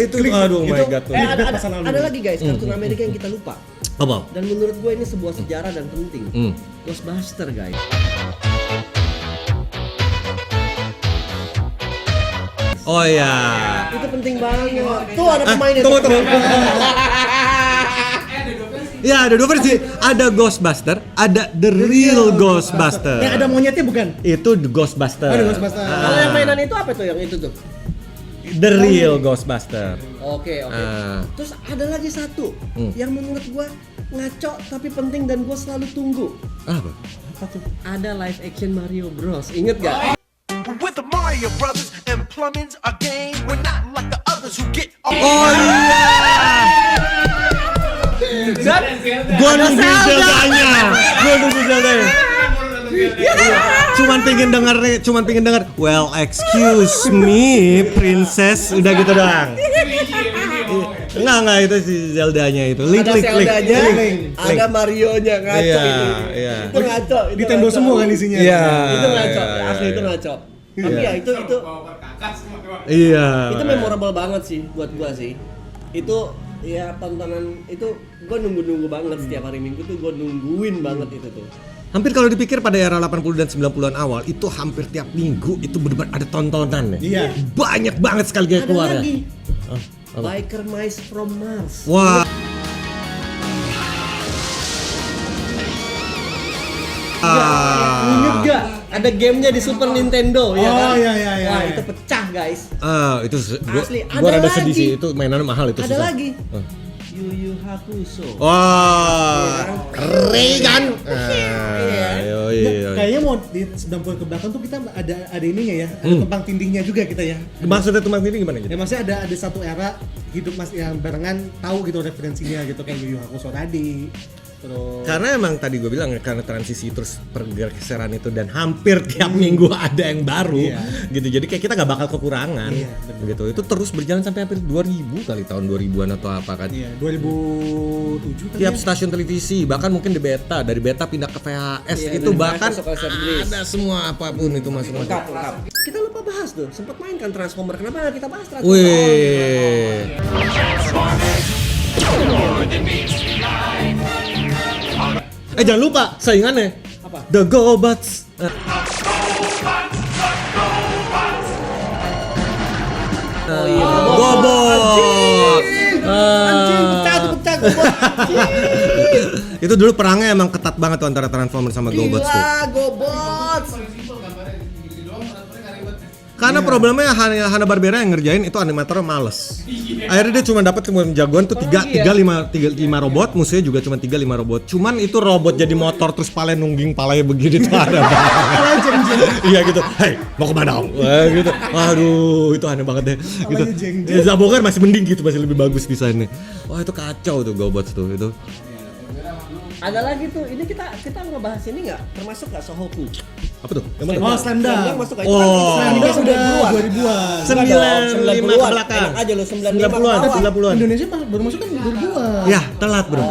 Speaker 2: itu. Aduh, my god.
Speaker 3: Ada lagi guys, kartun Amerika yang kita lupa.
Speaker 2: Apa?
Speaker 3: Dan menurut gue ini sebuah sejarah dan penting. Ghostbuster guys.
Speaker 2: Oh iya.
Speaker 3: Itu penting banget. Tuh ada pemainnya.
Speaker 2: Tunggu. Ya, ada dua versi. Ada Ghostbuster, ada The Real Ghostbuster.
Speaker 1: Yang ada monyetnya bukan?
Speaker 2: Itu The Ghostbuster.
Speaker 1: Ada Ghostbuster.
Speaker 3: Kalau yang mainan itu apa tuh yang itu tuh?
Speaker 2: The Real Ghostbuster.
Speaker 3: Oke. Terus ada lagi satu yang menurut gua ngaco tapi penting dan gua selalu tunggu.
Speaker 2: Apa?
Speaker 3: Ada live action Mario Bros. Ingat gak?
Speaker 8: With the Mario Brothers and plumbing's a game. We're not like the others who get
Speaker 2: Oh iya. Gua nunggu Zelda-nya. Cuman pengen denger. Well, excuse me, princess. Udah gitu doang. Enggak itu si Zelda-nya itu. Link.
Speaker 3: Ada Mario-nya ngaco ini.
Speaker 2: Iya.
Speaker 3: Itu ngaco.
Speaker 1: Nintendo semua kan isinya.
Speaker 2: Iya.
Speaker 3: Itu ngaco. Asli itu ngaco. Tapi ya itu
Speaker 2: Iya.
Speaker 3: itu memorable banget sih buat gua sih. Itu ya tontonan itu gua nunggu banget setiap hari Minggu tuh gua nungguin banget itu tuh.
Speaker 2: Hampir kalau dipikir pada era 80 dan 90-an awal itu hampir tiap minggu itu benar-benar ada tontonan ya.
Speaker 1: Iya.
Speaker 2: Banyak banget sekali yang
Speaker 3: Ada
Speaker 2: keluar ya.
Speaker 3: lagi.
Speaker 2: Apa?
Speaker 3: Biker Mice from Mars.
Speaker 2: Wah.
Speaker 3: Ingat gak? Ada gamenya di Super Nintendo ya kan?
Speaker 1: Iya.
Speaker 3: Wah itu pecah guys.
Speaker 2: Itu
Speaker 3: Asli,
Speaker 2: gua
Speaker 3: ada
Speaker 2: rada sedih
Speaker 3: lagi.
Speaker 2: sih, itu mainannya mahal itu
Speaker 3: Ada
Speaker 2: susah.
Speaker 3: lagi. Yu Yu Hakusho.
Speaker 2: Wah, keren kan? Iya.
Speaker 1: Kayaknya mau di 90 ke belakang tuh kita ada ininya ya, ada tembang tindihnya juga kita ya.
Speaker 2: Maksudnya teman ini gimana gitu?
Speaker 1: Ya maksudnya ada satu era hidup mas yang barengan tahu gitu referensinya gitu kayak Yu Yu Hakusho tadi. Terus
Speaker 2: Karena emang tadi gue bilang ya, karena transisi terus pergeseran itu dan hampir tiap minggu ada yang baru gitu. Jadi kayak kita nggak bakal kekurangan gitu. Itu terus berjalan sampai hampir 2000 kali tahun 2000-an atau apa kan.
Speaker 1: iya 2007 kan.
Speaker 2: Tiap stasiun televisi, bahkan mungkin di beta, dari beta pindah ke VHS itu bahkan
Speaker 3: masuk ke setlist.
Speaker 2: ada semua apapun itu masuk.
Speaker 3: Lengkap. Kita lupa bahas tuh. Sempat main kan Transformer. Kenapa nggak kita bahas Transformer?
Speaker 2: Wih. Jangan lupa saingannya.
Speaker 3: Apa?
Speaker 2: The GoBots.
Speaker 3: Oh iya.
Speaker 2: GoBots.
Speaker 3: Anjing, pecah GoBots.
Speaker 2: Itu dulu perangnya emang ketat banget tuh antara Transformers sama GoBots tuh.
Speaker 3: Gila, GoBots.
Speaker 2: Karena problemnya Hanna-Barbera yang ngerjain itu animatornya males. Akhirnya dia cuma dapat kemudian jagoan tuh 5 robot, musuhnya juga cuma 3-5 robot. Cuman itu robot jadi motor terus palen nungging palanya begini tuh ada banget. Iya gitu. Hei, mau kemana om? Gitu. Aduh, itu aneh banget deh. Gitu. Zabogar masih mending gitu, masih lebih bagus desainnya. Wah, itu kacau tuh GoBots tuh itu.
Speaker 3: Ada lagi tuh, ini kita ngebahas ini nggak? Termasuk nggak Sohoku?
Speaker 2: Apa tuh? Yang mana?
Speaker 1: Oh, Slam Dunk.
Speaker 3: Masuk aja. Itu kan
Speaker 1: udah
Speaker 3: 2000-an.
Speaker 1: 2000-an.
Speaker 2: 95 ke belakang.
Speaker 3: Enak aja lo
Speaker 2: 90-an.
Speaker 1: Indonesia baru masuk kan 2000-an.
Speaker 2: Ya, telat bro.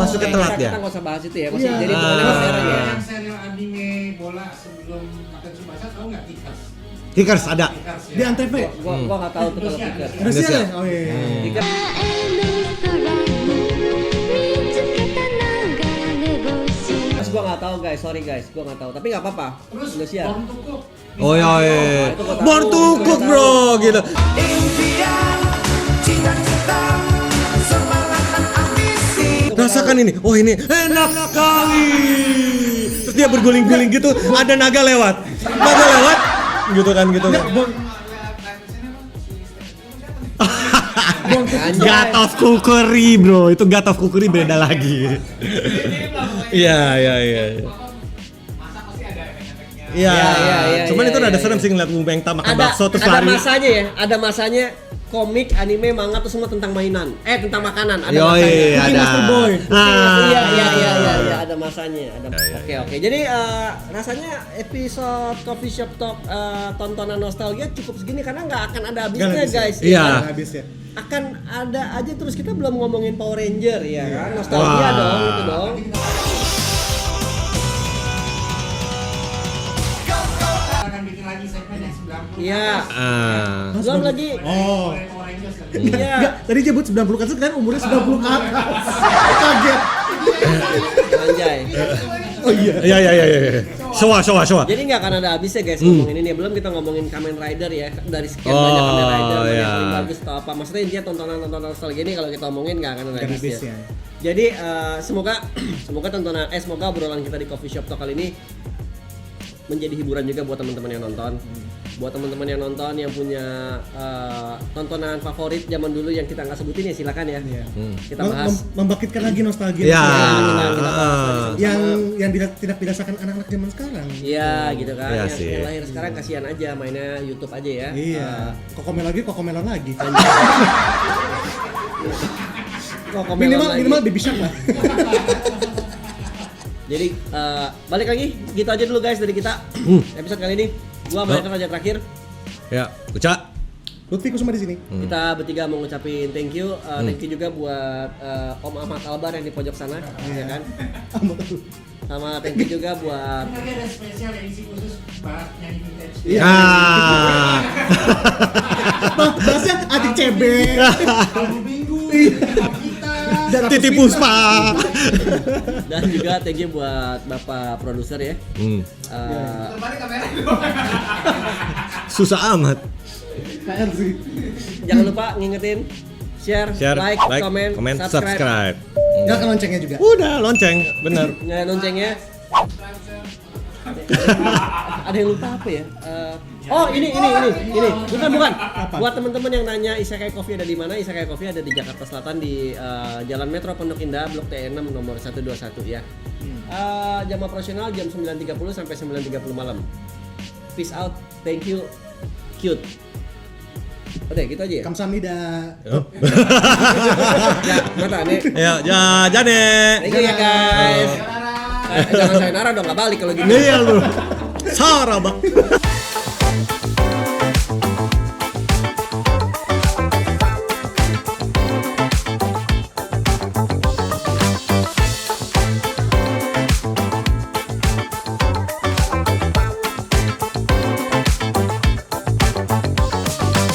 Speaker 2: Masuknya
Speaker 3: Oke,
Speaker 2: telat
Speaker 3: kita
Speaker 2: ya.
Speaker 3: nggak usah bahas itu ya. Masih
Speaker 1: Iya.
Speaker 3: jadi pokoknya masih ada ya.
Speaker 4: Yang serial anime bola sebelum makan Tsubasa tahu nggak Kickers?
Speaker 2: Kickers ada.
Speaker 4: Kickers
Speaker 1: Di Antv.
Speaker 3: Gua nggak tahu tuh kalau pikir.
Speaker 1: Ada sial ya?
Speaker 2: Indonesia.
Speaker 1: Oh iya.
Speaker 3: Pikir Mas gua nggak tahu guys, sorry guys, gua nggak tahu. Tapi nggak apa-apa.
Speaker 4: Terus
Speaker 3: Indonesia.
Speaker 4: Born to Cook.
Speaker 2: Oh iya.
Speaker 3: itu gua tahu.
Speaker 2: Born to
Speaker 3: Gua
Speaker 2: cook
Speaker 3: tahu.
Speaker 2: bro gitu. Rasakan ini. Oh ini enak sekali. Terus dia berguling-guling gitu, ada naga lewat. Naga lewat gitu kan. God of Cookery bro, itu God of Cookery beda lagi. Iya. Iya, cuman
Speaker 3: iya,
Speaker 2: itu ada
Speaker 3: iya,
Speaker 2: serem
Speaker 3: iya.
Speaker 2: sih ngeliat Bu Mengta makan bakso terus
Speaker 3: ada
Speaker 2: lari.
Speaker 3: masanya ya, ada masanya komik, anime, manga tuh semua tentang mainan. Tentang makanan, ada
Speaker 2: Yoi,
Speaker 3: masanya.
Speaker 2: ada.
Speaker 1: Master Boy.
Speaker 3: Iya, ada masanya. Oke. Jadi rasanya episode Coffee Shop Talk tontonan nostalgia cukup segini karena nggak akan ada habisnya guys.
Speaker 2: Iya.
Speaker 1: Habis ya.
Speaker 3: Akan ada aja terus kita belum ngomongin Power Ranger ya kan. Nostalgia
Speaker 2: Wah.
Speaker 3: dong gitu dong.
Speaker 4: Akan bikin lagi segmen yang 90.
Speaker 3: Iya. Belum lagi.
Speaker 1: Oh.
Speaker 4: Power Rangers lagi.
Speaker 3: Iya.
Speaker 1: Enggak, tadi nyebut 90 kan sekarang umurnya 90 ke atas. Kaget.
Speaker 3: Anjay.
Speaker 1: Oh iya.
Speaker 2: Iya. Showa.
Speaker 3: Jadi nggak akan ada habisnya guys ngomongin ini. Belum kita ngomongin Kamen Rider ya. Dari sekian banyak Kamen Rider mana yang paling bagus atau apa. Maksudnya intinya tontonan nostalgia ini kalau kita omongin nggak akan ada
Speaker 1: Nggak
Speaker 3: habisnya.
Speaker 1: habis ya.
Speaker 3: Jadi semoga obrolan kita di Coffee Shop Talk kali ini menjadi hiburan juga buat teman-teman yang nonton. Buat teman-teman yang nonton yang punya tontonan favorit zaman dulu yang kita nggak sebutin ya silakan ya.
Speaker 1: Iya.
Speaker 3: Kita bahas.
Speaker 1: Membangkitkan lagi nostalgia.
Speaker 2: Iya.
Speaker 3: Kita bahas lagi sama-sama.
Speaker 1: Yang tidak dirasakan anak-anak zaman sekarang.
Speaker 3: Iya gitu kan.
Speaker 2: Iya
Speaker 3: yang,
Speaker 2: sih.
Speaker 3: yang lahir sekarang kasihan aja mainnya YouTube aja ya.
Speaker 1: Iya. Kokomelon lagi. Minimal baby shark lah.
Speaker 3: Jadi balik lagi gitu aja dulu guys dari kita episode kali ini. Gua Mayan Raja terakhir.
Speaker 2: Ya, Uca.
Speaker 1: Lutfi Kusuma di sini.
Speaker 3: Kita bertiga mau ngucapin thank you. Thank you juga buat Om Ahmad Albar yang di pojok sana, ya kan? Sama thank you juga buat
Speaker 4: Ini lagi ada spesial edisi khusus bahas nyanyi vintage.
Speaker 1: Iya. Bahasnya adik CB.
Speaker 4: Kalbu Minggu, kita.
Speaker 1: Dan
Speaker 2: Titi Puspa.
Speaker 3: dan juga thank you buat Bapak produser ya.
Speaker 2: Susah amat.
Speaker 1: KR sih.
Speaker 3: Jangan lupa ngingetin share, like, comment,
Speaker 2: subscribe.
Speaker 1: Enggak ke loncengnya juga.
Speaker 2: Udah lonceng, bener.
Speaker 3: Nah, loncengnya. Ada yang lupa apa ya? Ini. Bukan. Buat teman-teman yang nanya Isekai Coffee ada di mana? Isekai Coffee ada di Jakarta Selatan di Jalan Metro Pondok Indah, Blok T6 nomor 121 ya. Jam operasional jam 9.30 sampai 9.30 malam. Peace out. Thank you. Cute. Udah gitu aja ya.
Speaker 1: Kamsahamnida.
Speaker 3: Ya, mata nih.
Speaker 2: Ya, jane.
Speaker 3: Thank you ya guys. Jangan sayonara dong, nggak balik kalau gitu.
Speaker 2: Iya lu. Sarabak.